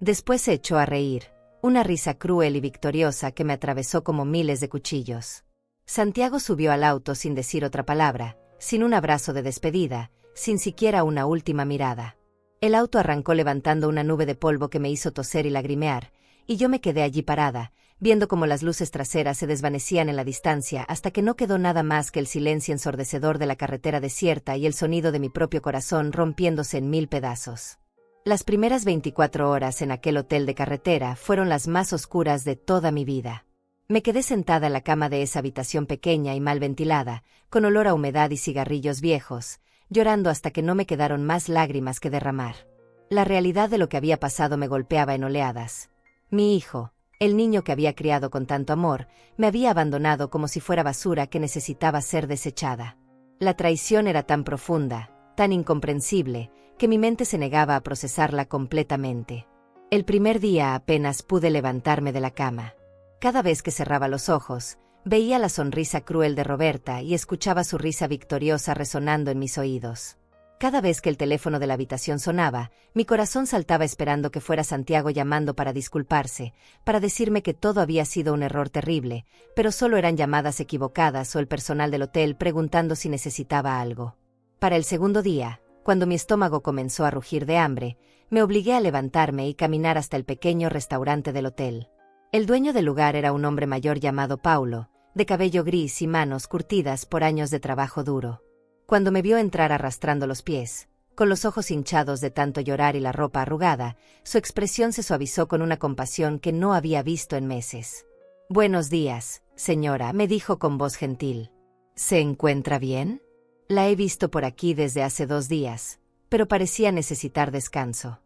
Después se echó a reír, una risa cruel y victoriosa que me atravesó como miles de cuchillos. Santiago subió al auto sin decir otra palabra, sin un abrazo de despedida, sin siquiera una última mirada. El auto arrancó levantando una nube de polvo que me hizo toser y lagrimear, y yo me quedé allí parada, viendo cómo las luces traseras se desvanecían en la distancia hasta que no quedó nada más que el silencio ensordecedor de la carretera desierta y el sonido de mi propio corazón rompiéndose en mil pedazos. Las primeras 24 horas en aquel hotel de carretera fueron las más oscuras de toda mi vida. Me quedé sentada en la cama de esa habitación pequeña y mal ventilada, con olor a humedad y cigarrillos viejos, llorando hasta que no me quedaron más lágrimas que derramar. La realidad de lo que había pasado me golpeaba en oleadas. Mi hijo, el niño que había criado con tanto amor, me había abandonado como si fuera basura que necesitaba ser desechada. La traición era tan profunda, tan incomprensible, que mi mente se negaba a procesarla completamente. El primer día apenas pude levantarme de la cama. Cada vez que cerraba los ojos, veía la sonrisa cruel de Roberta y escuchaba su risa victoriosa resonando en mis oídos. Cada vez que el teléfono de la habitación sonaba, mi corazón saltaba esperando que fuera Santiago llamando para disculparse, para decirme que todo había sido un error terrible, pero solo eran llamadas equivocadas o el personal del hotel preguntando si necesitaba algo. Para el segundo día, cuando mi estómago comenzó a rugir de hambre, me obligué a levantarme y caminar hasta el pequeño restaurante del hotel. El dueño del lugar era un hombre mayor llamado Paulo, de cabello gris y manos curtidas por años de trabajo duro. Cuando me vio entrar arrastrando los pies, con los ojos hinchados de tanto llorar y la ropa arrugada, su expresión se suavizó con una compasión que no había visto en meses. «Buenos días, señora», me dijo con voz gentil. «¿Se encuentra bien? La he visto por aquí desde hace 2 días, pero parecía necesitar descanso».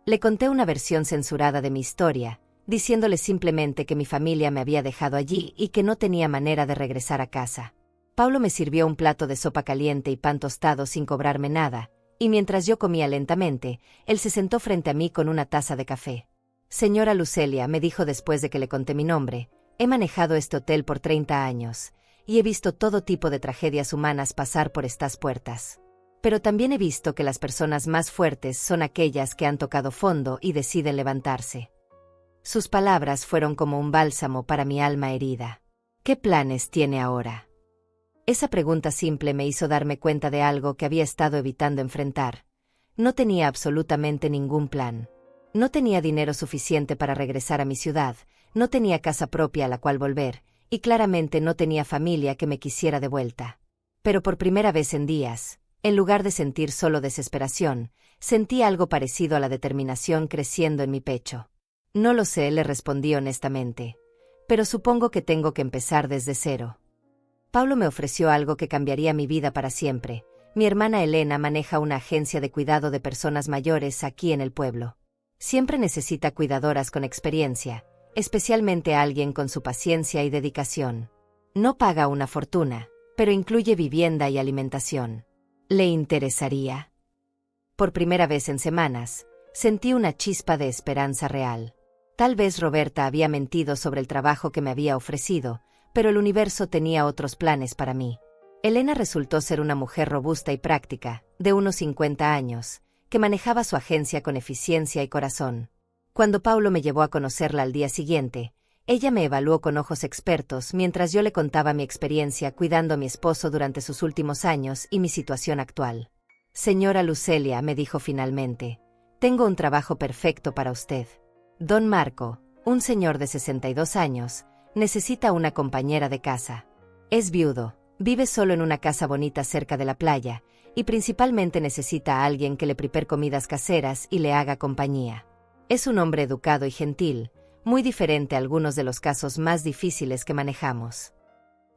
Le conté una versión censurada de mi historia, diciéndole simplemente que mi familia me había dejado allí y que no tenía manera de regresar a casa. Paulo me sirvió un plato de sopa caliente y pan tostado sin cobrarme nada, y mientras yo comía lentamente, él se sentó frente a mí con una taza de café. Señora Lucelia, me dijo después de que le conté mi nombre, he manejado este hotel por 30 años, y he visto todo tipo de tragedias humanas pasar por estas puertas. Pero también he visto que las personas más fuertes son aquellas que han tocado fondo y deciden levantarse. Sus palabras fueron como un bálsamo para mi alma herida. ¿Qué planes tiene ahora? Esa pregunta simple me hizo darme cuenta de algo que había estado evitando enfrentar. No tenía absolutamente ningún plan. No tenía dinero suficiente para regresar a mi ciudad, no tenía casa propia a la cual volver, y claramente no tenía familia que me quisiera de vuelta. Pero por primera vez en días, en lugar de sentir solo desesperación, sentí algo parecido a la determinación creciendo en mi pecho. No lo sé, le respondí honestamente. Pero supongo que tengo que empezar desde cero. Paulo me ofreció algo que cambiaría mi vida para siempre. Mi hermana Elena maneja una agencia de cuidado de personas mayores aquí en el pueblo. Siempre necesita cuidadoras con experiencia, especialmente a alguien con su paciencia y dedicación. No paga una fortuna, pero incluye vivienda y alimentación. ¿Le interesaría? Por primera vez en semanas, sentí una chispa de esperanza real. Tal vez Roberta había mentido sobre el trabajo que me había ofrecido, pero el universo tenía otros planes para mí. Elena resultó ser una mujer robusta y práctica, de unos 50 años, que manejaba su agencia con eficiencia y corazón. Cuando Paulo me llevó a conocerla al día siguiente, ella me evaluó con ojos expertos mientras yo le contaba mi experiencia cuidando a mi esposo durante sus últimos años y mi situación actual. Señora Lucelia, me dijo finalmente, tengo un trabajo perfecto para usted. Don Marco, un señor de 62 años, necesita una compañera de casa. Es viudo, vive solo en una casa bonita cerca de la playa, y principalmente necesita a alguien que le prepare comidas caseras y le haga compañía. Es un hombre educado y gentil, muy diferente a algunos de los casos más difíciles que manejamos.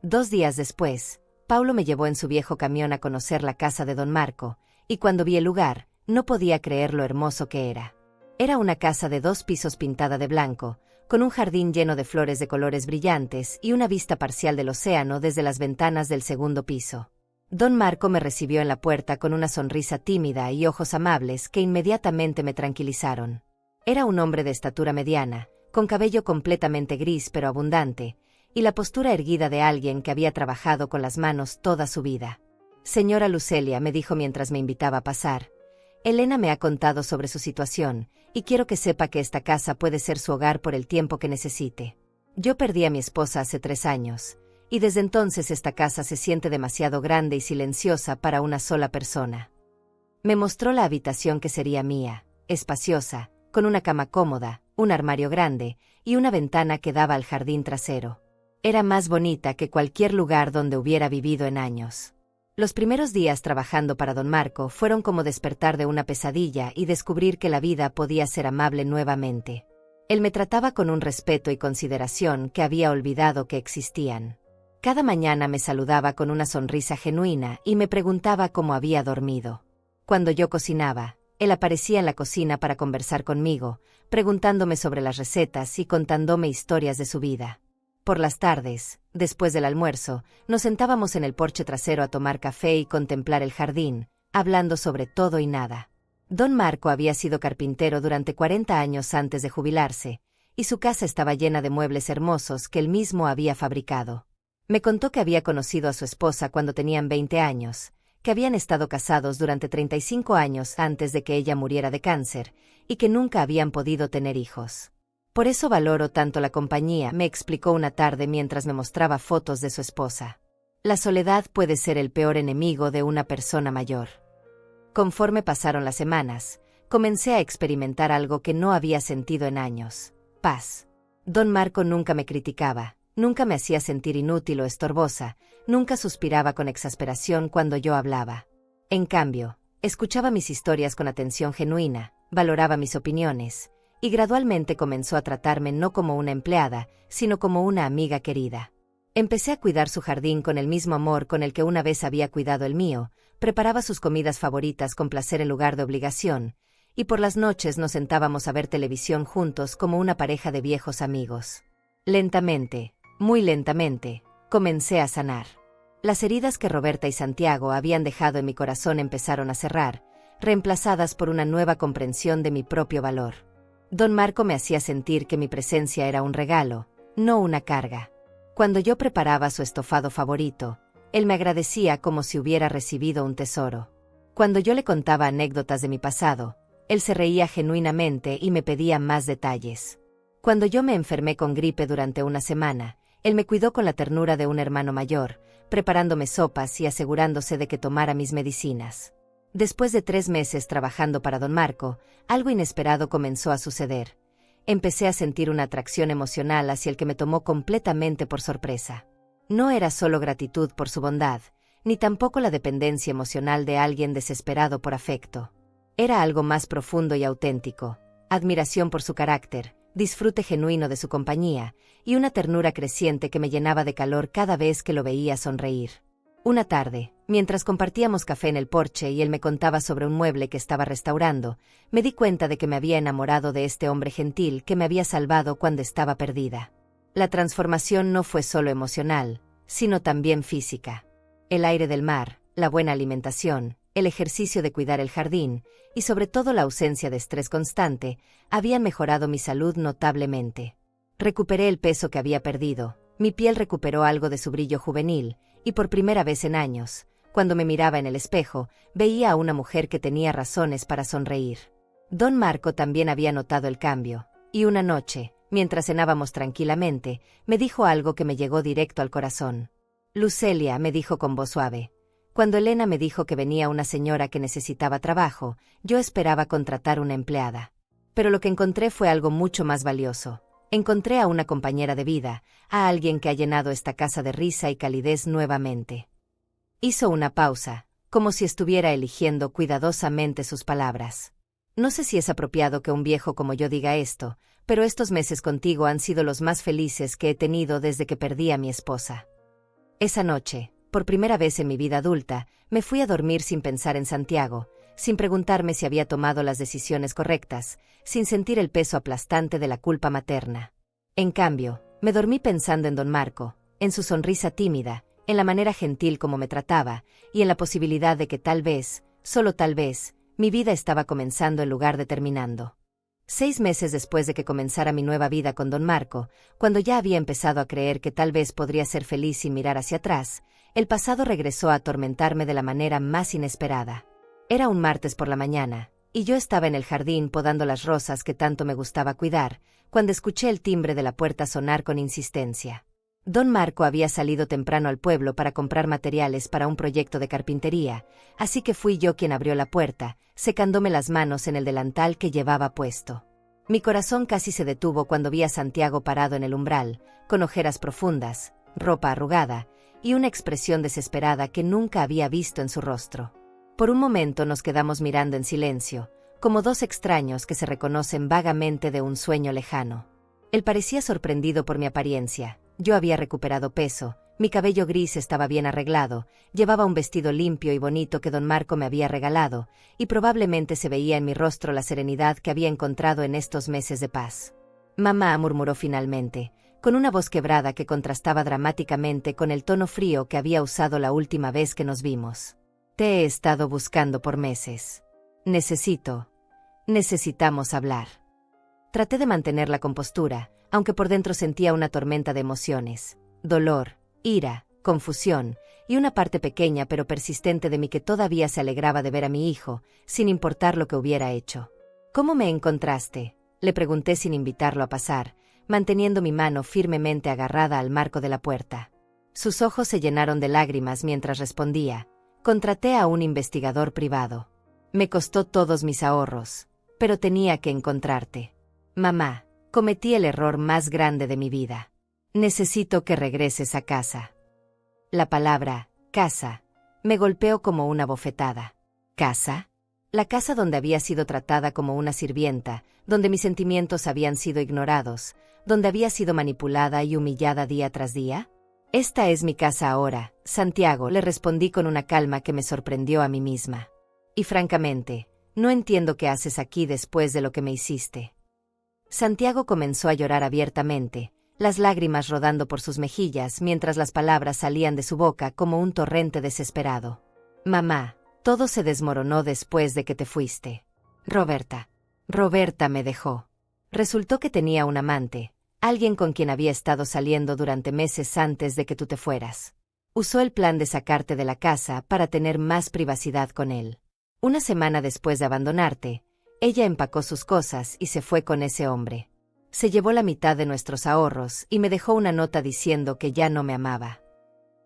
2 días después, Paulo me llevó en su viejo camión a conocer la casa de don Marco, y cuando vi el lugar, no podía creer lo hermoso que era. Era una casa de 2 pisos pintada de blanco, con un jardín lleno de flores de colores brillantes y una vista parcial del océano desde las ventanas del segundo piso. Don Marco me recibió en la puerta con una sonrisa tímida y ojos amables que inmediatamente me tranquilizaron. Era un hombre de estatura mediana, con cabello completamente gris pero abundante, y la postura erguida de alguien que había trabajado con las manos toda su vida. Señora Lucelia, me dijo mientras me invitaba a pasar, Elena me ha contado sobre su situación, y quiero que sepa que esta casa puede ser su hogar por el tiempo que necesite. Yo perdí a mi esposa hace 3 años, y desde entonces esta casa se siente demasiado grande y silenciosa para una sola persona. Me mostró la habitación que sería mía, espaciosa, con una cama cómoda, un armario grande, y una ventana que daba al jardín trasero. Era más bonita que cualquier lugar donde hubiera vivido en años. Los primeros días trabajando para don Marco fueron como despertar de una pesadilla y descubrir que la vida podía ser amable nuevamente. Él me trataba con un respeto y consideración que había olvidado que existían. Cada mañana me saludaba con una sonrisa genuina y me preguntaba cómo había dormido. Cuando yo cocinaba, él aparecía en la cocina para conversar conmigo, preguntándome sobre las recetas y contándome historias de su vida. Por las tardes, después del almuerzo, nos sentábamos en el porche trasero a tomar café y contemplar el jardín, hablando sobre todo y nada. Don Marco había sido carpintero durante 40 años antes de jubilarse, y su casa estaba llena de muebles hermosos que él mismo había fabricado. Me contó que había conocido a su esposa cuando tenían 20 años, que habían estado casados durante 35 años antes de que ella muriera de cáncer, y que nunca habían podido tener hijos. Por eso valoro tanto la compañía, me explicó una tarde mientras me mostraba fotos de su esposa. La soledad puede ser el peor enemigo de una persona mayor. Conforme pasaron las semanas, comencé a experimentar algo que no había sentido en años: paz. Don Marco nunca me criticaba, nunca me hacía sentir inútil o estorbosa, nunca suspiraba con exasperación cuando yo hablaba. En cambio, escuchaba mis historias con atención genuina, valoraba mis opiniones, y gradualmente comenzó a tratarme no como una empleada, sino como una amiga querida. Empecé a cuidar su jardín con el mismo amor con el que una vez había cuidado el mío, preparaba sus comidas favoritas con placer en lugar de obligación, y por las noches nos sentábamos a ver televisión juntos como una pareja de viejos amigos. Lentamente, muy lentamente, comencé a sanar. Las heridas que Roberta y Santiago habían dejado en mi corazón empezaron a cerrar, reemplazadas por una nueva comprensión de mi propio valor. Don Marco me hacía sentir que mi presencia era un regalo, no una carga. Cuando yo preparaba su estofado favorito, él me agradecía como si hubiera recibido un tesoro. Cuando yo le contaba anécdotas de mi pasado, él se reía genuinamente y me pedía más detalles. Cuando yo me enfermé con gripe durante una semana, él me cuidó con la ternura de un hermano mayor, preparándome sopas y asegurándose de que tomara mis medicinas. Después de 3 meses trabajando para don Marco, algo inesperado comenzó a suceder. Empecé a sentir una atracción emocional hacia el que me tomó completamente por sorpresa. No era solo gratitud por su bondad, ni tampoco la dependencia emocional de alguien desesperado por afecto. Era algo más profundo y auténtico, admiración por su carácter, disfrute genuino de su compañía, y una ternura creciente que me llenaba de calor cada vez que lo veía sonreír. Una tarde, mientras compartíamos café en el porche y él me contaba sobre un mueble que estaba restaurando, me di cuenta de que me había enamorado de este hombre gentil que me había salvado cuando estaba perdida. La transformación no fue solo emocional, sino también física. El aire del mar, la buena alimentación, el ejercicio de cuidar el jardín, y sobre todo la ausencia de estrés constante, habían mejorado mi salud notablemente. Recuperé el peso que había perdido, mi piel recuperó algo de su brillo juvenil, y por primera vez en años, cuando me miraba en el espejo, veía a una mujer que tenía razones para sonreír. Don Marco también había notado el cambio, y una noche, mientras cenábamos tranquilamente, me dijo algo que me llegó directo al corazón. Lucelia, me dijo con voz suave. Cuando Elena me dijo que venía una señora que necesitaba trabajo, yo esperaba contratar una empleada. Pero lo que encontré fue algo mucho más valioso. Encontré a una compañera de vida, a alguien que ha llenado esta casa de risa y calidez nuevamente. Hizo una pausa, como si estuviera eligiendo cuidadosamente sus palabras. No sé si es apropiado que un viejo como yo diga esto, pero estos meses contigo han sido los más felices que he tenido desde que perdí a mi esposa. Esa noche, por primera vez en mi vida adulta, me fui a dormir sin pensar en Santiago, sin preguntarme si había tomado las decisiones correctas, sin sentir el peso aplastante de la culpa materna. En cambio, me dormí pensando en don Marco, en su sonrisa tímida, en la manera gentil como me trataba, y en la posibilidad de que tal vez, solo tal vez, mi vida estaba comenzando en lugar de terminando. 6 meses después de que comenzara mi nueva vida con don Marco, cuando ya había empezado a creer que tal vez podría ser feliz sin mirar hacia atrás, el pasado regresó a atormentarme de la manera más inesperada. Era un martes por la mañana, y yo estaba en el jardín podando las rosas que tanto me gustaba cuidar, cuando escuché el timbre de la puerta sonar con insistencia. Don Marco había salido temprano al pueblo para comprar materiales para un proyecto de carpintería, así que fui yo quien abrió la puerta, secándome las manos en el delantal que llevaba puesto. Mi corazón casi se detuvo cuando vi a Santiago parado en el umbral, con ojeras profundas, ropa arrugada, y una expresión desesperada que nunca había visto en su rostro. Por un momento nos quedamos mirando en silencio, como dos extraños que se reconocen vagamente de un sueño lejano. Él parecía sorprendido por mi apariencia. Yo había recuperado peso, mi cabello gris estaba bien arreglado, llevaba un vestido limpio y bonito que don Marco me había regalado, y probablemente se veía en mi rostro la serenidad que había encontrado en estos meses de paz. Mamá, murmuró finalmente, con una voz quebrada que contrastaba dramáticamente con el tono frío que había usado la última vez que nos vimos. Te he estado buscando por meses. Necesitamos hablar. Traté de mantener la compostura, aunque por dentro sentía una tormenta de emociones, dolor, ira, confusión, y una parte pequeña pero persistente de mí que todavía se alegraba de ver a mi hijo, sin importar lo que hubiera hecho. ¿Cómo me encontraste?, le pregunté sin invitarlo a pasar, manteniendo mi mano firmemente agarrada al marco de la puerta. Sus ojos se llenaron de lágrimas mientras respondía: contraté a un investigador privado. Me costó todos mis ahorros, pero tenía que encontrarte. Mamá, cometí el error más grande de mi vida. Necesito que regreses a casa. La palabra, casa, me golpeó como una bofetada. ¿Casa? La casa donde había sido tratada como una sirvienta, donde mis sentimientos habían sido ignorados, donde había sido manipulada y humillada día tras día. Esta es mi casa ahora, Santiago, le respondí con una calma que me sorprendió a mí misma. Y francamente, No entiendo qué haces aquí después de lo que me hiciste. Santiago comenzó a llorar abiertamente, las lágrimas rodando por sus mejillas mientras las palabras salían de su boca como un torrente desesperado. Mamá, todo se desmoronó después de que te fuiste. Roberta me dejó. Resultó que tenía un amante, alguien con quien había estado saliendo durante meses antes de que tú te fueras. Usó el plan de sacarte de la casa para tener más privacidad con él. Una semana después de abandonarte, ella empacó sus cosas y se fue con ese hombre. Se llevó la mitad de nuestros ahorros y me dejó una nota diciendo que ya no me amaba.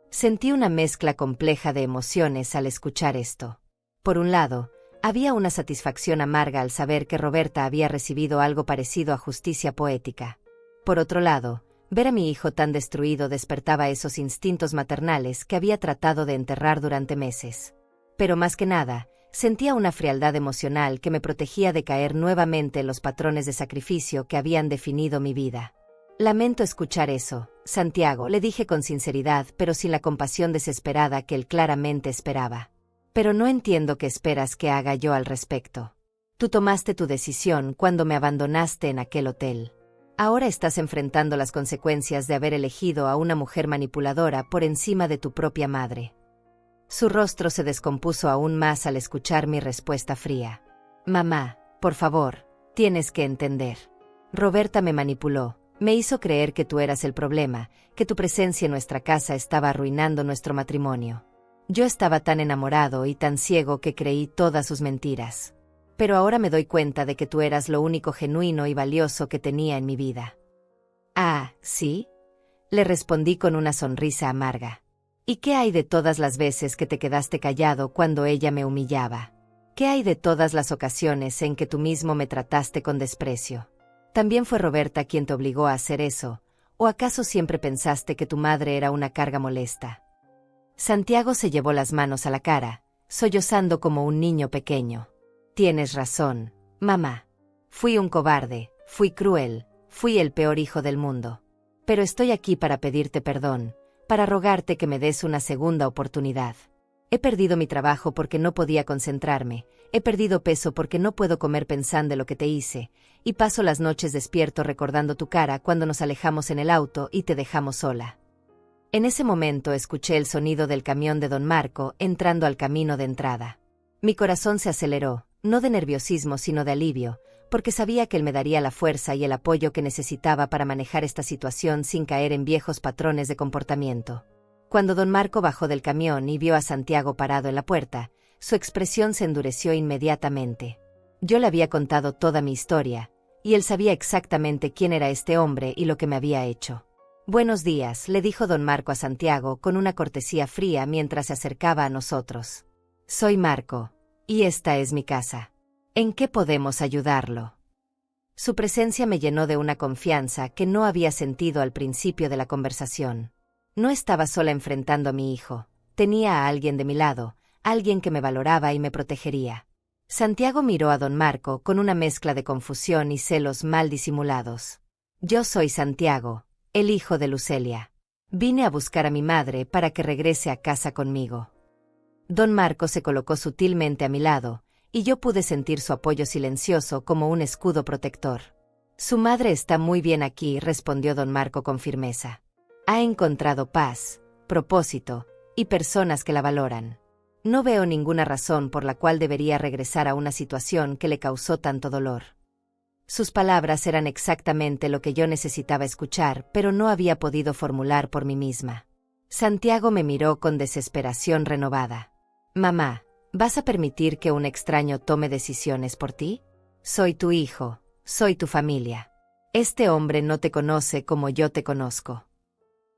Sentí una mezcla compleja de emociones al escuchar esto. Por un lado, había una satisfacción amarga al saber que Roberta había recibido algo parecido a justicia poética. Por otro lado, ver a mi hijo tan destruido despertaba esos instintos maternales que había tratado de enterrar durante meses. Pero más que nada, sentía una frialdad emocional que me protegía de caer nuevamente en los patrones de sacrificio que habían definido mi vida. Lamento escuchar eso, Santiago, le dije con sinceridad pero sin la compasión desesperada que él claramente esperaba. Pero no entiendo qué esperas que haga yo al respecto. Tú tomaste tu decisión cuando me abandonaste en aquel hotel. Ahora estás enfrentando las consecuencias de haber elegido a una mujer manipuladora por encima de tu propia madre. Su rostro se descompuso aún más al escuchar mi respuesta fría. Mamá, por favor, tienes que entender. Roberta me manipuló, me hizo creer que tú eras el problema, que tu presencia en nuestra casa estaba arruinando nuestro matrimonio. Yo estaba tan enamorado y tan ciego que creí todas sus mentiras. Pero ahora me doy cuenta de que tú eras lo único genuino y valioso que tenía en mi vida. Ah, ¿sí? Le respondí con una sonrisa amarga. ¿Y qué hay de todas las veces que te quedaste callado cuando ella me humillaba? ¿Qué hay de todas las ocasiones en que tú mismo me trataste con desprecio? ¿También fue Roberta quien te obligó a hacer eso? ¿O acaso siempre pensaste que tu madre era una carga molesta? Santiago se llevó las manos a la cara, sollozando como un niño pequeño. Tienes razón, mamá. Fui un cobarde, fui cruel, fui el peor hijo del mundo. Pero estoy aquí para pedirte perdón, para rogarte que me des una segunda oportunidad. He perdido mi trabajo porque no podía concentrarme, he perdido peso porque no puedo comer pensando en lo que te hice, y paso las noches despierto recordando tu cara cuando nos alejamos en el auto y te dejamos sola. En ese momento escuché el sonido del camión de don Marco entrando al camino de entrada. Mi corazón se aceleró, no de nerviosismo sino de alivio, porque sabía que él me daría la fuerza y el apoyo que necesitaba para manejar esta situación sin caer en viejos patrones de comportamiento. Cuando don Marco bajó del camión y vio a Santiago parado en la puerta, su expresión se endureció inmediatamente. Yo le había contado toda mi historia, y él sabía exactamente quién era este hombre y lo que me había hecho. Buenos días, le dijo don Marco a Santiago con una cortesía fría mientras se acercaba a nosotros. Soy Marco, y esta es mi casa. ¿En qué podemos ayudarlo? Su presencia me llenó de una confianza que no había sentido al principio de la conversación. No estaba sola enfrentando a mi hijo, tenía a alguien de mi lado, alguien que me valoraba y me protegería. Santiago miró a don Marco con una mezcla de confusión y celos mal disimulados. Yo soy Santiago, el hijo de Lucelia. Vine a buscar a mi madre para que regrese a casa conmigo. Don Marco se colocó sutilmente a mi lado, y yo pude sentir su apoyo silencioso como un escudo protector. Su madre está muy bien aquí, respondió don Marco con firmeza. Ha encontrado paz, propósito, y personas que la valoran. No veo ninguna razón por la cual debería regresar a una situación que le causó tanto dolor. Sus palabras eran exactamente lo que yo necesitaba escuchar, pero no había podido formular por mí misma. Santiago me miró con desesperación renovada. Mamá, ¿vas a permitir que un extraño tome decisiones por ti? Soy tu hijo, soy tu familia. Este hombre no te conoce como yo te conozco.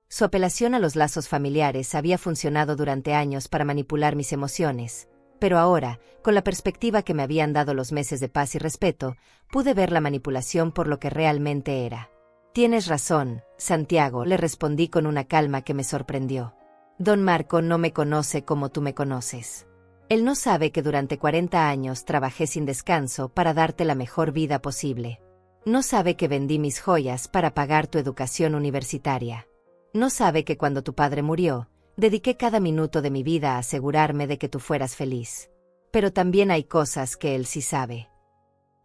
Su apelación a los lazos familiares había funcionado durante años para manipular mis emociones, pero ahora, con la perspectiva que me habían dado los meses de paz y respeto, pude ver la manipulación por lo que realmente era. Tienes razón, Santiago, le respondí con una calma que me sorprendió. Don Marco no me conoce como tú me conoces. Él no sabe que durante 40 años trabajé sin descanso para darte la mejor vida posible. No sabe que vendí mis joyas para pagar tu educación universitaria. No sabe que cuando tu padre murió, dediqué cada minuto de mi vida a asegurarme de que tú fueras feliz. Pero también hay cosas que él sí sabe.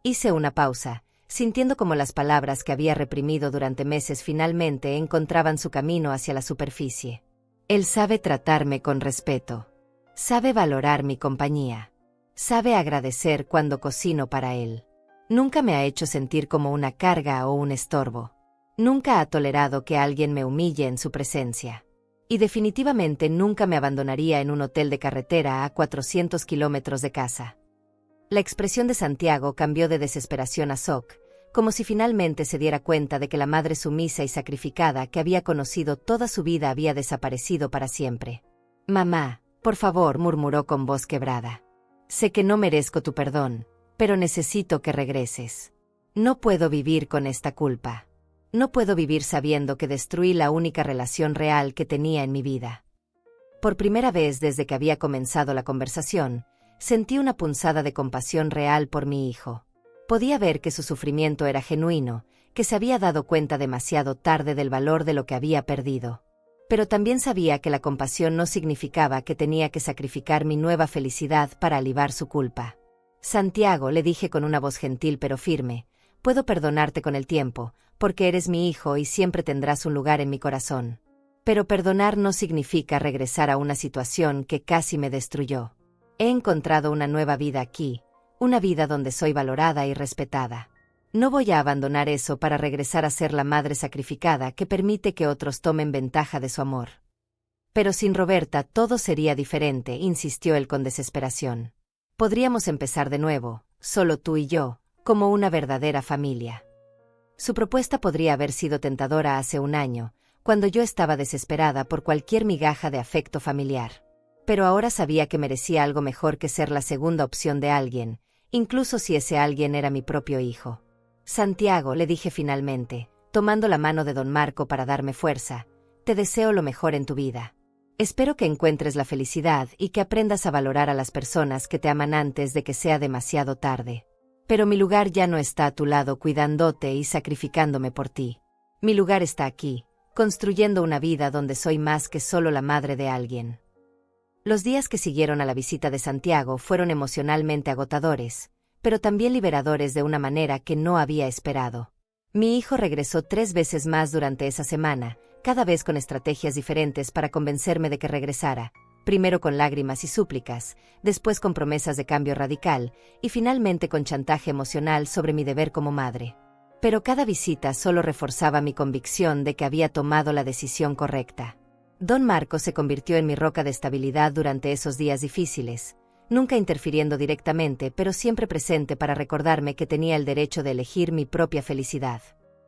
Hice una pausa, sintiendo como las palabras que había reprimido durante meses finalmente encontraban su camino hacia la superficie. Él sabe tratarme con respeto. Sabe valorar mi compañía. Sabe agradecer cuando cocino para él. Nunca me ha hecho sentir como una carga o un estorbo. Nunca ha tolerado que alguien me humille en su presencia. Y definitivamente nunca me abandonaría en un hotel de carretera a 400 kilómetros de casa. La expresión de Santiago cambió de desesperación a shock, como si finalmente se diera cuenta de que la madre sumisa y sacrificada que había conocido toda su vida había desaparecido para siempre. «Mamá, por favor», murmuró con voz quebrada. «Sé que no merezco tu perdón, pero necesito que regreses. No puedo vivir con esta culpa. No puedo vivir sabiendo que destruí la única relación real que tenía en mi vida». Por primera vez desde que había comenzado la conversación, sentí una punzada de compasión real por mi hijo. Podía ver que su sufrimiento era genuino, que se había dado cuenta demasiado tarde del valor de lo que había perdido. Pero también sabía que la compasión no significaba que tenía que sacrificar mi nueva felicidad para aliviar su culpa. «Santiago», le dije con una voz gentil pero firme, «puedo perdonarte con el tiempo, porque eres mi hijo y siempre tendrás un lugar en mi corazón. Pero perdonar no significa regresar a una situación que casi me destruyó. He encontrado una nueva vida aquí, una vida donde soy valorada y respetada. No voy a abandonar eso para regresar a ser la madre sacrificada que permite que otros tomen ventaja de su amor». «Pero sin Roberta todo sería diferente», insistió él con desesperación. «Podríamos empezar de nuevo, solo tú y yo, como una verdadera familia». Su propuesta podría haber sido tentadora hace un año, cuando yo estaba desesperada por cualquier migaja de afecto familiar. Pero ahora sabía que merecía algo mejor que ser la segunda opción de alguien, incluso si ese alguien era mi propio hijo. «Santiago», le dije finalmente, tomando la mano de don Marco para darme fuerza, «te deseo lo mejor en tu vida. Espero que encuentres la felicidad y que aprendas a valorar a las personas que te aman antes de que sea demasiado tarde. Pero mi lugar ya no está a tu lado cuidándote y sacrificándome por ti. Mi lugar está aquí, construyendo una vida donde soy más que solo la madre de alguien». Los días que siguieron a la visita de Santiago fueron emocionalmente agotadores, pero también liberadores de una manera que no había esperado. Mi hijo regresó 3 veces más durante esa semana, cada vez con estrategias diferentes para convencerme de que regresara, primero con lágrimas y súplicas, después con promesas de cambio radical, y finalmente con chantaje emocional sobre mi deber como madre. Pero cada visita solo reforzaba mi convicción de que había tomado la decisión correcta. Don Marco se convirtió en mi roca de estabilidad durante esos días difíciles, nunca interfiriendo directamente, pero siempre presente para recordarme que tenía el derecho de elegir mi propia felicidad.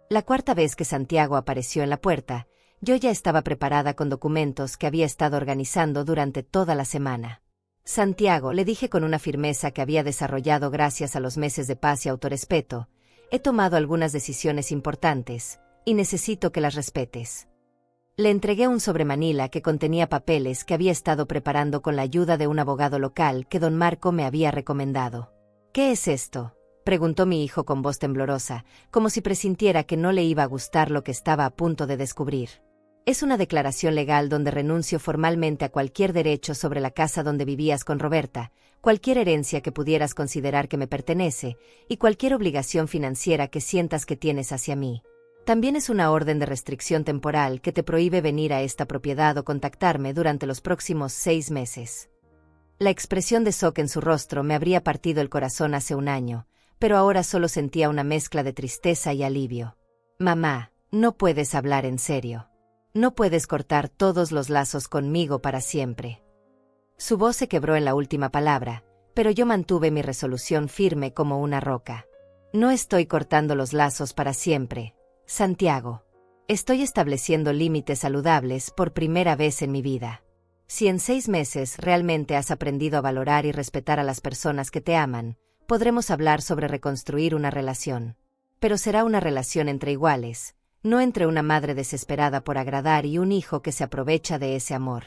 La 4ª vez que Santiago apareció en la puerta, yo ya estaba preparada con documentos que había estado organizando durante toda la semana. «Santiago», le dije con una firmeza que había desarrollado gracias a los meses de paz y autorrespeto, «he tomado algunas decisiones importantes, y necesito que las respetes». Le entregué un sobremanila que contenía papeles que había estado preparando con la ayuda de un abogado local que don Marco me había recomendado. «¿Qué es esto?», preguntó mi hijo con voz temblorosa, como si presintiera que no le iba a gustar lo que estaba a punto de descubrir. «Es una declaración legal donde renuncio formalmente a cualquier derecho sobre la casa donde vivías con Roberta, cualquier herencia que pudieras considerar que me pertenece, y cualquier obligación financiera que sientas que tienes hacia mí. También es una orden de restricción temporal que te prohíbe venir a esta propiedad o contactarme durante los próximos 6 meses». La expresión de shock en su rostro me habría partido el corazón hace un año, pero ahora solo sentía una mezcla de tristeza y alivio. «Mamá, no puedes hablar en serio. No puedes cortar todos los lazos conmigo para siempre». Su voz se quebró en la última palabra, pero yo mantuve mi resolución firme como una roca. «No estoy cortando los lazos para siempre, Santiago. Estoy estableciendo límites saludables por primera vez en mi vida. Si en 6 meses realmente has aprendido a valorar y respetar a las personas que te aman, podremos hablar sobre reconstruir una relación. Pero será una relación entre iguales, no entre una madre desesperada por agradar y un hijo que se aprovecha de ese amor».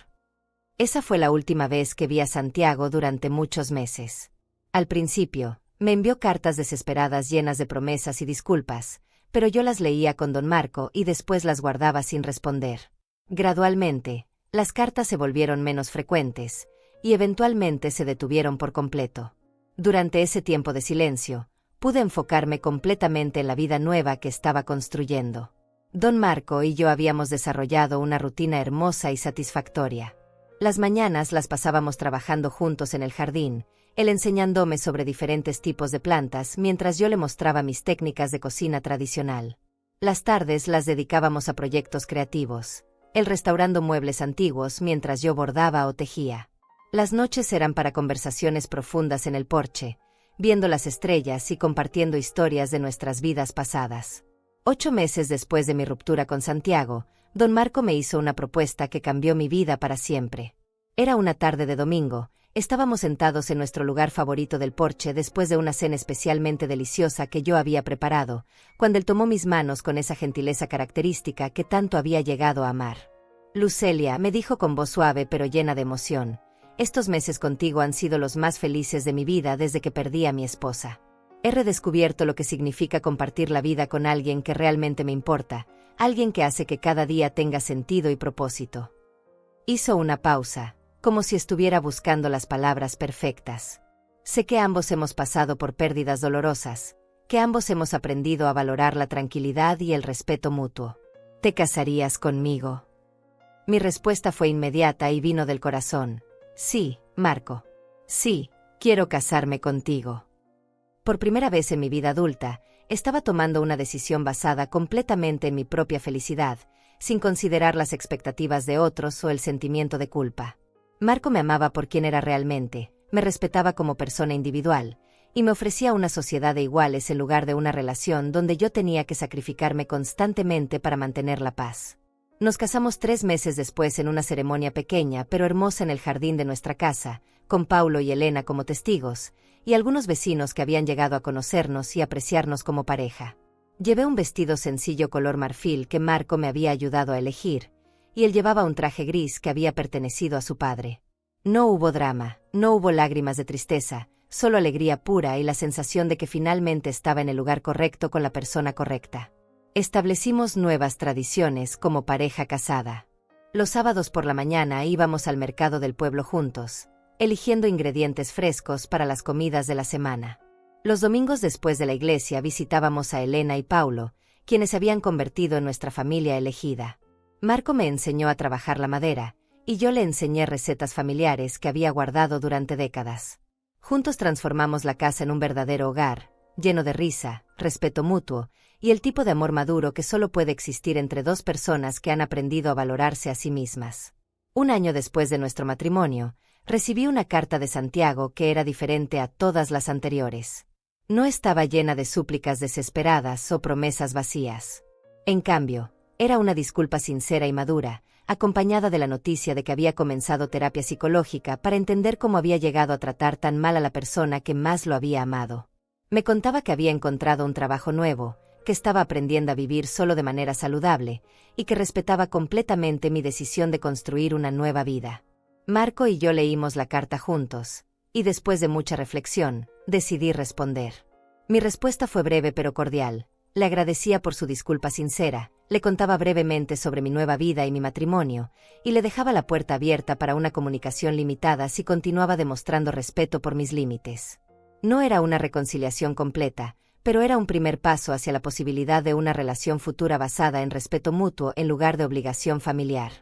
Esa fue la última vez que vi a Santiago durante muchos meses. Al principio, me envió cartas desesperadas llenas de promesas y disculpas, pero yo las leía con don Marco y después las guardaba sin responder. Gradualmente, las cartas se volvieron menos frecuentes, y eventualmente se detuvieron por completo. Durante ese tiempo de silencio, pude enfocarme completamente en la vida nueva que estaba construyendo. Don Marco y yo habíamos desarrollado una rutina hermosa y satisfactoria. Las mañanas las pasábamos trabajando juntos en el jardín, él enseñándome sobre diferentes tipos de plantas mientras yo le mostraba mis técnicas de cocina tradicional. Las tardes las dedicábamos a proyectos creativos, él restaurando muebles antiguos mientras yo bordaba o tejía. Las noches eran para conversaciones profundas en el porche, viendo las estrellas y compartiendo historias de nuestras vidas pasadas. 8 meses después de mi ruptura con Santiago, Don Marco me hizo una propuesta que cambió mi vida para siempre. Era una tarde de domingo, estábamos sentados en nuestro lugar favorito del porche después de una cena especialmente deliciosa que yo había preparado, cuando él tomó mis manos con esa gentileza característica que tanto había llegado a amar. Lucelia, me dijo con voz suave pero llena de emoción, estos meses contigo han sido los más felices de mi vida desde que perdí a mi esposa. He redescubierto lo que significa compartir la vida con alguien que realmente me importa, alguien que hace que cada día tenga sentido y propósito. Hizo una pausa, como si estuviera buscando las palabras perfectas. Sé que ambos hemos pasado por pérdidas dolorosas, que ambos hemos aprendido a valorar la tranquilidad y el respeto mutuo. ¿Te casarías conmigo? Mi respuesta fue inmediata y vino del corazón. Sí, Marco. Sí, quiero casarme contigo. Por primera vez en mi vida adulta, estaba tomando una decisión basada completamente en mi propia felicidad, sin considerar las expectativas de otros o el sentimiento de culpa. Marco me amaba por quien era realmente, me respetaba como persona individual, y me ofrecía una sociedad de iguales en lugar de una relación donde yo tenía que sacrificarme constantemente para mantener la paz. Nos casamos 3 meses después en una ceremonia pequeña pero hermosa en el jardín de nuestra casa, con Paulo y Elena como testigos, y algunos vecinos que habían llegado a conocernos y apreciarnos como pareja. Llevé un vestido sencillo color marfil que Marco me había ayudado a elegir, y él llevaba un traje gris que había pertenecido a su padre. No hubo drama, no hubo lágrimas de tristeza, solo alegría pura y la sensación de que finalmente estaba en el lugar correcto con la persona correcta. Establecimos nuevas tradiciones como pareja casada. Los sábados por la mañana íbamos al mercado del pueblo juntos, eligiendo ingredientes frescos para las comidas de la semana. Los domingos después de la iglesia visitábamos a Elena y Paulo, quienes se habían convertido en nuestra familia elegida. Marco me enseñó a trabajar la madera, y yo le enseñé recetas familiares que había guardado durante décadas. Juntos transformamos la casa en un verdadero hogar, lleno de risa, respeto mutuo, y el tipo de amor maduro que solo puede existir entre 2 personas que han aprendido a valorarse a sí mismas. 1 año después de nuestro matrimonio, recibí una carta de Santiago que era diferente a todas las anteriores. No estaba llena de súplicas desesperadas o promesas vacías. En cambio, era una disculpa sincera y madura, acompañada de la noticia de que había comenzado terapia psicológica para entender cómo había llegado a tratar tan mal a la persona que más lo había amado. Me contaba que había encontrado un trabajo nuevo, que estaba aprendiendo a vivir solo de manera saludable, y que respetaba completamente mi decisión de construir una nueva vida. Marco y yo leímos la carta juntos, y después de mucha reflexión, decidí responder. Mi respuesta fue breve pero cordial. Le agradecía por su disculpa sincera, le contaba brevemente sobre mi nueva vida y mi matrimonio, y le dejaba la puerta abierta para una comunicación limitada si continuaba demostrando respeto por mis límites. No era una reconciliación completa, pero era un primer paso hacia la posibilidad de una relación futura basada en respeto mutuo en lugar de obligación familiar.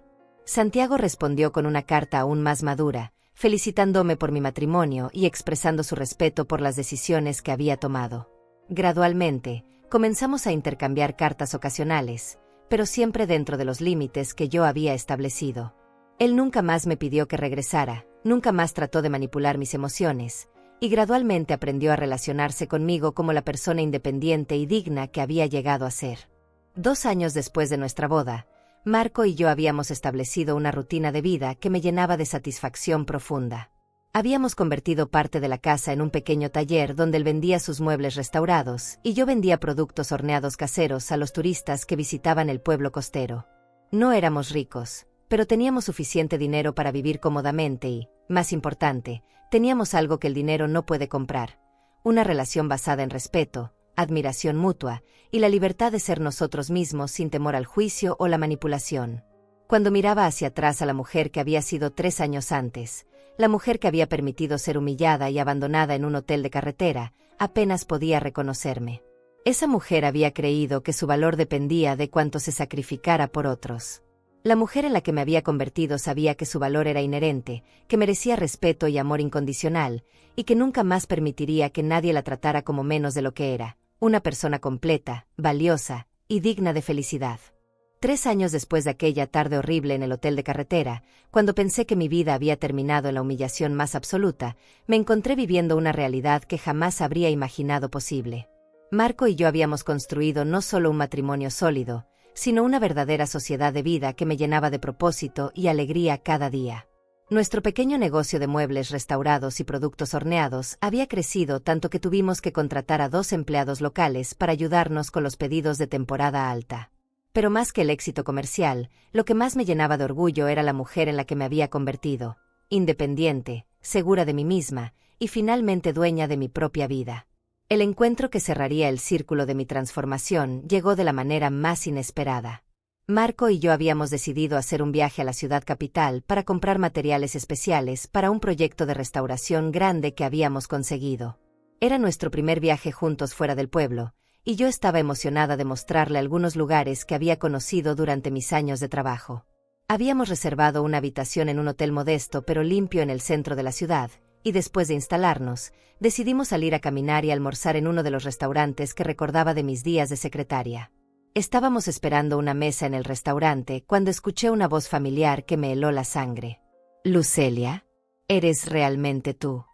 Santiago respondió con una carta aún más madura, felicitándome por mi matrimonio y expresando su respeto por las decisiones que había tomado. Gradualmente, comenzamos a intercambiar cartas ocasionales, pero siempre dentro de los límites que yo había establecido. Él nunca más me pidió que regresara, nunca más trató de manipular mis emociones, y gradualmente aprendió a relacionarse conmigo como la persona independiente y digna que había llegado a ser. 2 años después de nuestra boda, Marco y yo habíamos establecido una rutina de vida que me llenaba de satisfacción profunda. Habíamos convertido parte de la casa en un pequeño taller donde él vendía sus muebles restaurados y yo vendía productos horneados caseros a los turistas que visitaban el pueblo costero. No éramos ricos, pero teníamos suficiente dinero para vivir cómodamente y, más importante, teníamos algo que el dinero no puede comprar: una relación basada en respeto, admiración mutua y la libertad de ser nosotros mismos sin temor al juicio o la manipulación. Cuando miraba hacia atrás a la mujer que había sido 3 años antes, la mujer que había permitido ser humillada y abandonada en un hotel de carretera, apenas podía reconocerme. Esa mujer había creído que su valor dependía de cuánto se sacrificara por otros. La mujer en la que me había convertido sabía que su valor era inherente, que merecía respeto y amor incondicional, y que nunca más permitiría que nadie la tratara como menos de lo que era, una persona completa, valiosa y digna de felicidad. 3 años después de aquella tarde horrible en el hotel de carretera, cuando pensé que mi vida había terminado en la humillación más absoluta, me encontré viviendo una realidad que jamás habría imaginado posible. Marco y yo habíamos construido no solo un matrimonio sólido, sino una verdadera sociedad de vida que me llenaba de propósito y alegría cada día. Nuestro pequeño negocio de muebles restaurados y productos horneados había crecido tanto que tuvimos que contratar a 2 empleados locales para ayudarnos con los pedidos de temporada alta. Pero más que el éxito comercial, lo que más me llenaba de orgullo era la mujer en la que me había convertido, independiente, segura de mí misma y finalmente dueña de mi propia vida. El encuentro que cerraría el círculo de mi transformación llegó de la manera más inesperada. Marco y yo habíamos decidido hacer un viaje a la ciudad capital para comprar materiales especiales para un proyecto de restauración grande que habíamos conseguido. Era nuestro primer viaje juntos fuera del pueblo, y yo estaba emocionada de mostrarle algunos lugares que había conocido durante mis años de trabajo. Habíamos reservado una habitación en un hotel modesto pero limpio en el centro de la ciudad, y después de instalarnos, decidimos salir a caminar y almorzar en uno de los restaurantes que recordaba de mis días de secretaria. Estábamos esperando una mesa en el restaurante cuando escuché una voz familiar que me heló la sangre. «Lucelia, ¿eres realmente tú?».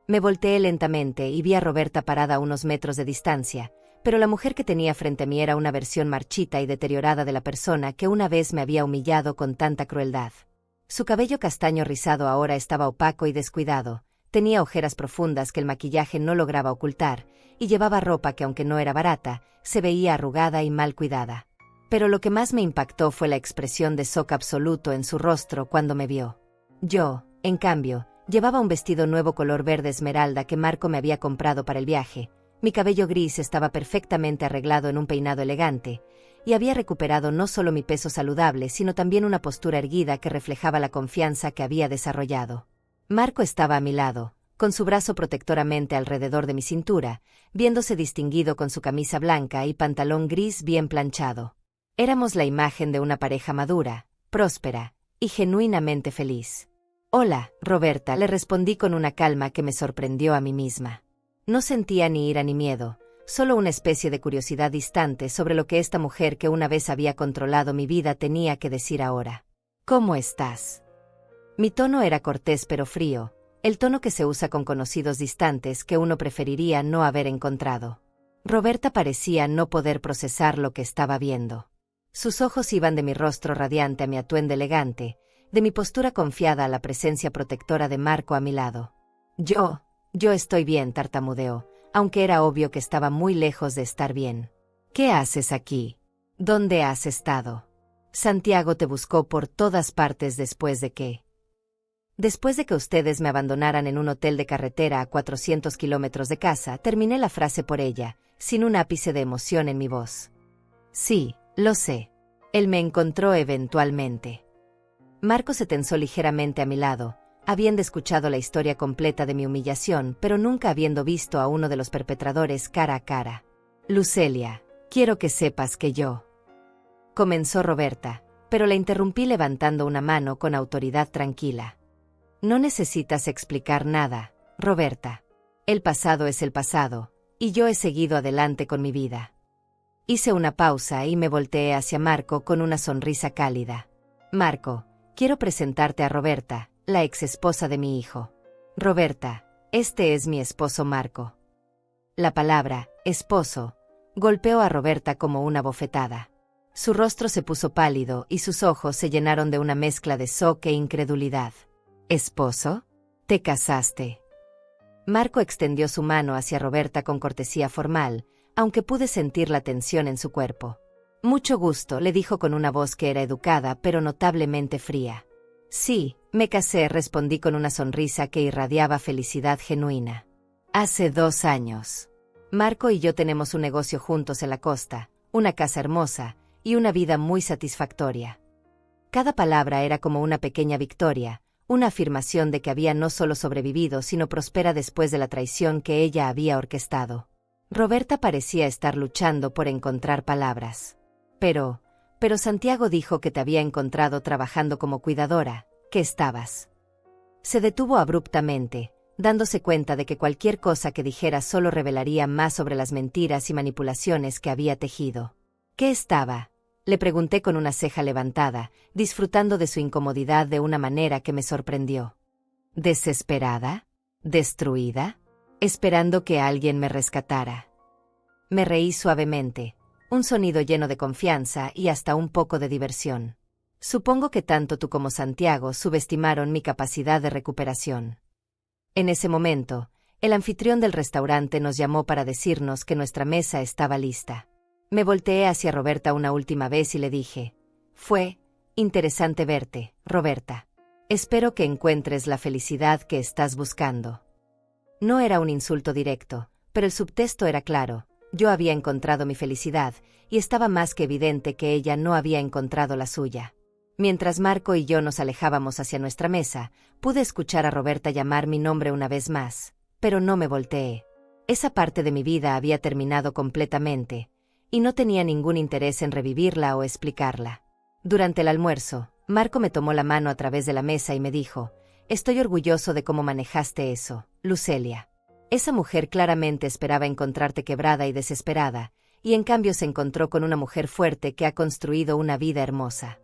Me volteé lentamente y vi a Roberta parada a unos metros de distancia, pero la mujer que tenía frente a mí era una versión marchita y deteriorada de la persona que una vez me había humillado con tanta crueldad. Su cabello castaño rizado ahora estaba opaco y descuidado, tenía ojeras profundas que el maquillaje no lograba ocultar, y llevaba ropa que aunque no era barata, se veía arrugada y mal cuidada. Pero lo que más me impactó fue la expresión de shock absoluto en su rostro cuando me vio. Yo, en cambio, llevaba un vestido nuevo color verde esmeralda que Marco me había comprado para el viaje, mi cabello gris estaba perfectamente arreglado en un peinado elegante, y había recuperado no solo mi peso saludable sino también una postura erguida que reflejaba la confianza que había desarrollado. Marco estaba a mi lado, con su brazo protectoramente alrededor de mi cintura, viéndose distinguido con su camisa blanca y pantalón gris bien planchado. Éramos la imagen de una pareja madura, próspera y genuinamente feliz. «Hola, Roberta», le respondí con una calma que me sorprendió a mí misma. No sentía ni ira ni miedo, solo una especie de curiosidad distante sobre lo que esta mujer que una vez había controlado mi vida tenía que decir ahora. «¿Cómo estás?». Mi tono era cortés pero frío, el tono que se usa con conocidos distantes que uno preferiría no haber encontrado. Roberta parecía no poder procesar lo que estaba viendo. Sus ojos iban de mi rostro radiante a mi atuendo elegante, de mi postura confiada a la presencia protectora de Marco a mi lado. Yo estoy bien», tartamudeó, aunque era obvio que estaba muy lejos de estar bien. «¿Qué haces aquí? ¿Dónde has estado? Santiago te buscó por todas partes después de que ustedes me abandonaran en un hotel de carretera a 400 kilómetros de casa», terminé la frase por ella, sin un ápice de emoción en mi voz. «Sí, lo sé. Él me encontró eventualmente». Marco se tensó ligeramente a mi lado, habiendo escuchado la historia completa de mi humillación, pero nunca habiendo visto a uno de los perpetradores cara a cara. «Lucelia, quiero que sepas que yo…», comenzó Roberta, pero la interrumpí levantando una mano con autoridad tranquila. «No necesitas explicar nada, Roberta. El pasado es el pasado, y yo he seguido adelante con mi vida». Hice una pausa y me volteé hacia Marco con una sonrisa cálida. «Marco, quiero presentarte a Roberta, la exesposa de mi hijo. Roberta, este es mi esposo Marco». La palabra «esposo» golpeó a Roberta como una bofetada. Su rostro se puso pálido y sus ojos se llenaron de una mezcla de shock e incredulidad. «¿Esposo? ¿Te casaste?». Marco extendió su mano hacia Roberta con cortesía formal, aunque pude sentir la tensión en su cuerpo. «Mucho gusto», le dijo con una voz que era educada pero notablemente fría. «Sí, me casé», respondí con una sonrisa que irradiaba felicidad genuina. «Hace 2 años. Marco y yo tenemos un negocio juntos en la costa, una casa hermosa y una vida muy satisfactoria». Cada palabra era como una pequeña victoria, una afirmación de que había no solo sobrevivido sino prospera después de la traición que ella había orquestado. Roberta parecía estar luchando por encontrar palabras. Pero Santiago dijo que te había encontrado trabajando como cuidadora, que estabas. Se detuvo abruptamente, dándose cuenta de que cualquier cosa que dijera solo revelaría más sobre las mentiras y manipulaciones que había tejido. ¿Qué estaba? Le pregunté con una ceja levantada, disfrutando de su incomodidad de una manera que me sorprendió. ¿Desesperada? ¿Destruida? Esperando que alguien me rescatara. Me reí suavemente, un sonido lleno de confianza y hasta un poco de diversión. Supongo que tanto tú como Santiago subestimaron mi capacidad de recuperación. En ese momento, el anfitrión del restaurante nos llamó para decirnos que nuestra mesa estaba lista. Me volteé hacia Roberta una última vez y le dije: «Fue interesante verte, Roberta. Espero que encuentres la felicidad que estás buscando». No era un insulto directo, pero el subtexto era claro. Yo había encontrado mi felicidad, y estaba más que evidente que ella no había encontrado la suya. Mientras Marco y yo nos alejábamos hacia nuestra mesa, pude escuchar a Roberta llamar mi nombre una vez más, pero no me volteé. Esa parte de mi vida había terminado completamente, y no tenía ningún interés en revivirla o explicarla. Durante el almuerzo, Marco me tomó la mano a través de la mesa y me dijo: «Estoy orgulloso de cómo manejaste eso, Lucelia. Esa mujer claramente esperaba encontrarte quebrada y desesperada, y en cambio se encontró con una mujer fuerte que ha construido una vida hermosa».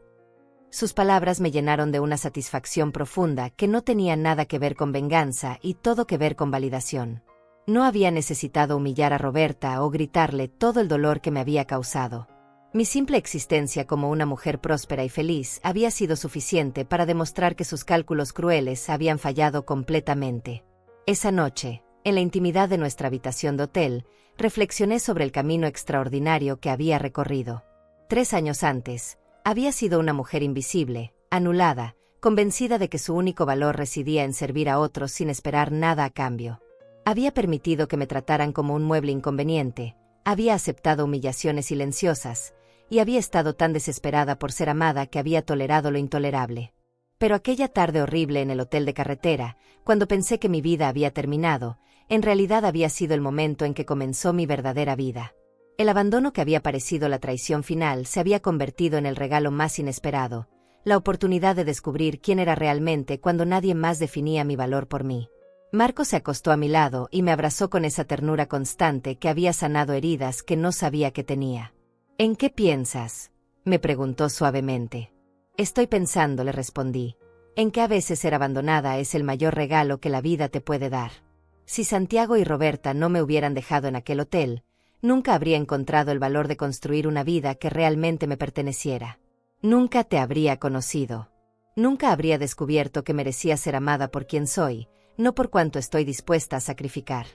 Sus palabras me llenaron de una satisfacción profunda que no tenía nada que ver con venganza y todo que ver con validación. No había necesitado humillar a Roberta o gritarle todo el dolor que me había causado. Mi simple existencia como una mujer próspera y feliz había sido suficiente para demostrar que sus cálculos crueles habían fallado completamente. Esa noche, en la intimidad de nuestra habitación de hotel, reflexioné sobre el camino extraordinario que había recorrido. 3 años antes, había sido una mujer invisible, anulada, convencida de que su único valor residía en servir a otros sin esperar nada a cambio. Había permitido que me trataran como un mueble inconveniente, había aceptado humillaciones silenciosas, y había estado tan desesperada por ser amada que había tolerado lo intolerable. Pero aquella tarde horrible en el hotel de carretera, cuando pensé que mi vida había terminado, en realidad había sido el momento en que comenzó mi verdadera vida. El abandono que había parecido la traición final se había convertido en el regalo más inesperado, la oportunidad de descubrir quién era realmente cuando nadie más definía mi valor por mí. Marco se acostó a mi lado y me abrazó con esa ternura constante que había sanado heridas que no sabía que tenía. «¿En qué piensas?», me preguntó suavemente. «Estoy pensando», le respondí, «en que a veces ser abandonada es el mayor regalo que la vida te puede dar. Si Santiago y Roberta no me hubieran dejado en aquel hotel, nunca habría encontrado el valor de construir una vida que realmente me perteneciera. Nunca te habría conocido. Nunca habría descubierto que merecía ser amada por quien soy, no por cuanto estoy dispuesta a sacrificar».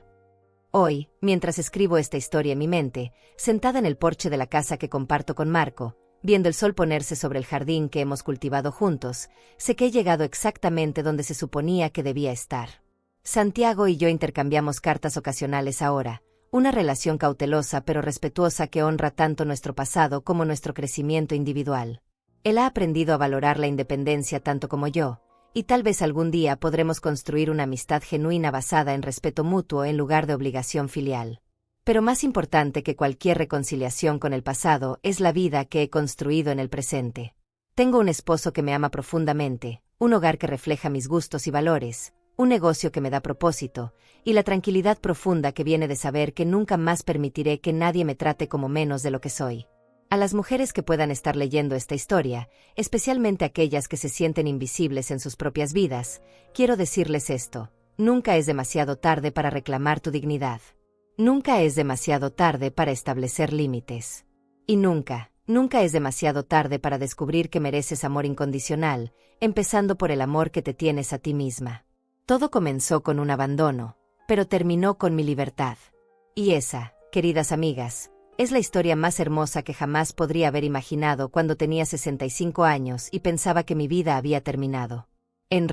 Hoy, mientras escribo esta historia en mi mente, sentada en el porche de la casa que comparto con Marco, viendo el sol ponerse sobre el jardín que hemos cultivado juntos, sé que he llegado exactamente donde se suponía que debía estar. Santiago y yo intercambiamos cartas ocasionales ahora, una relación cautelosa pero respetuosa que honra tanto nuestro pasado como nuestro crecimiento individual. Él ha aprendido a valorar la independencia tanto como yo, y tal vez algún día podremos construir una amistad genuina basada en respeto mutuo en lugar de obligación filial. Pero más importante que cualquier reconciliación con el pasado es la vida que he construido en el presente. Tengo un esposo que me ama profundamente, un hogar que refleja mis gustos y valores, un negocio que me da propósito, y la tranquilidad profunda que viene de saber que nunca más permitiré que nadie me trate como menos de lo que soy. A las mujeres que puedan estar leyendo esta historia, especialmente aquellas que se sienten invisibles en sus propias vidas, quiero decirles esto: nunca es demasiado tarde para reclamar tu dignidad. Nunca es demasiado tarde para establecer límites. Y nunca es demasiado tarde para descubrir que mereces amor incondicional, empezando por el amor que te tienes a ti misma. Todo comenzó con un abandono, pero terminó con mi libertad. Y esa, queridas amigas, es la historia más hermosa que jamás podría haber imaginado cuando tenía 65 años y pensaba que mi vida había terminado. En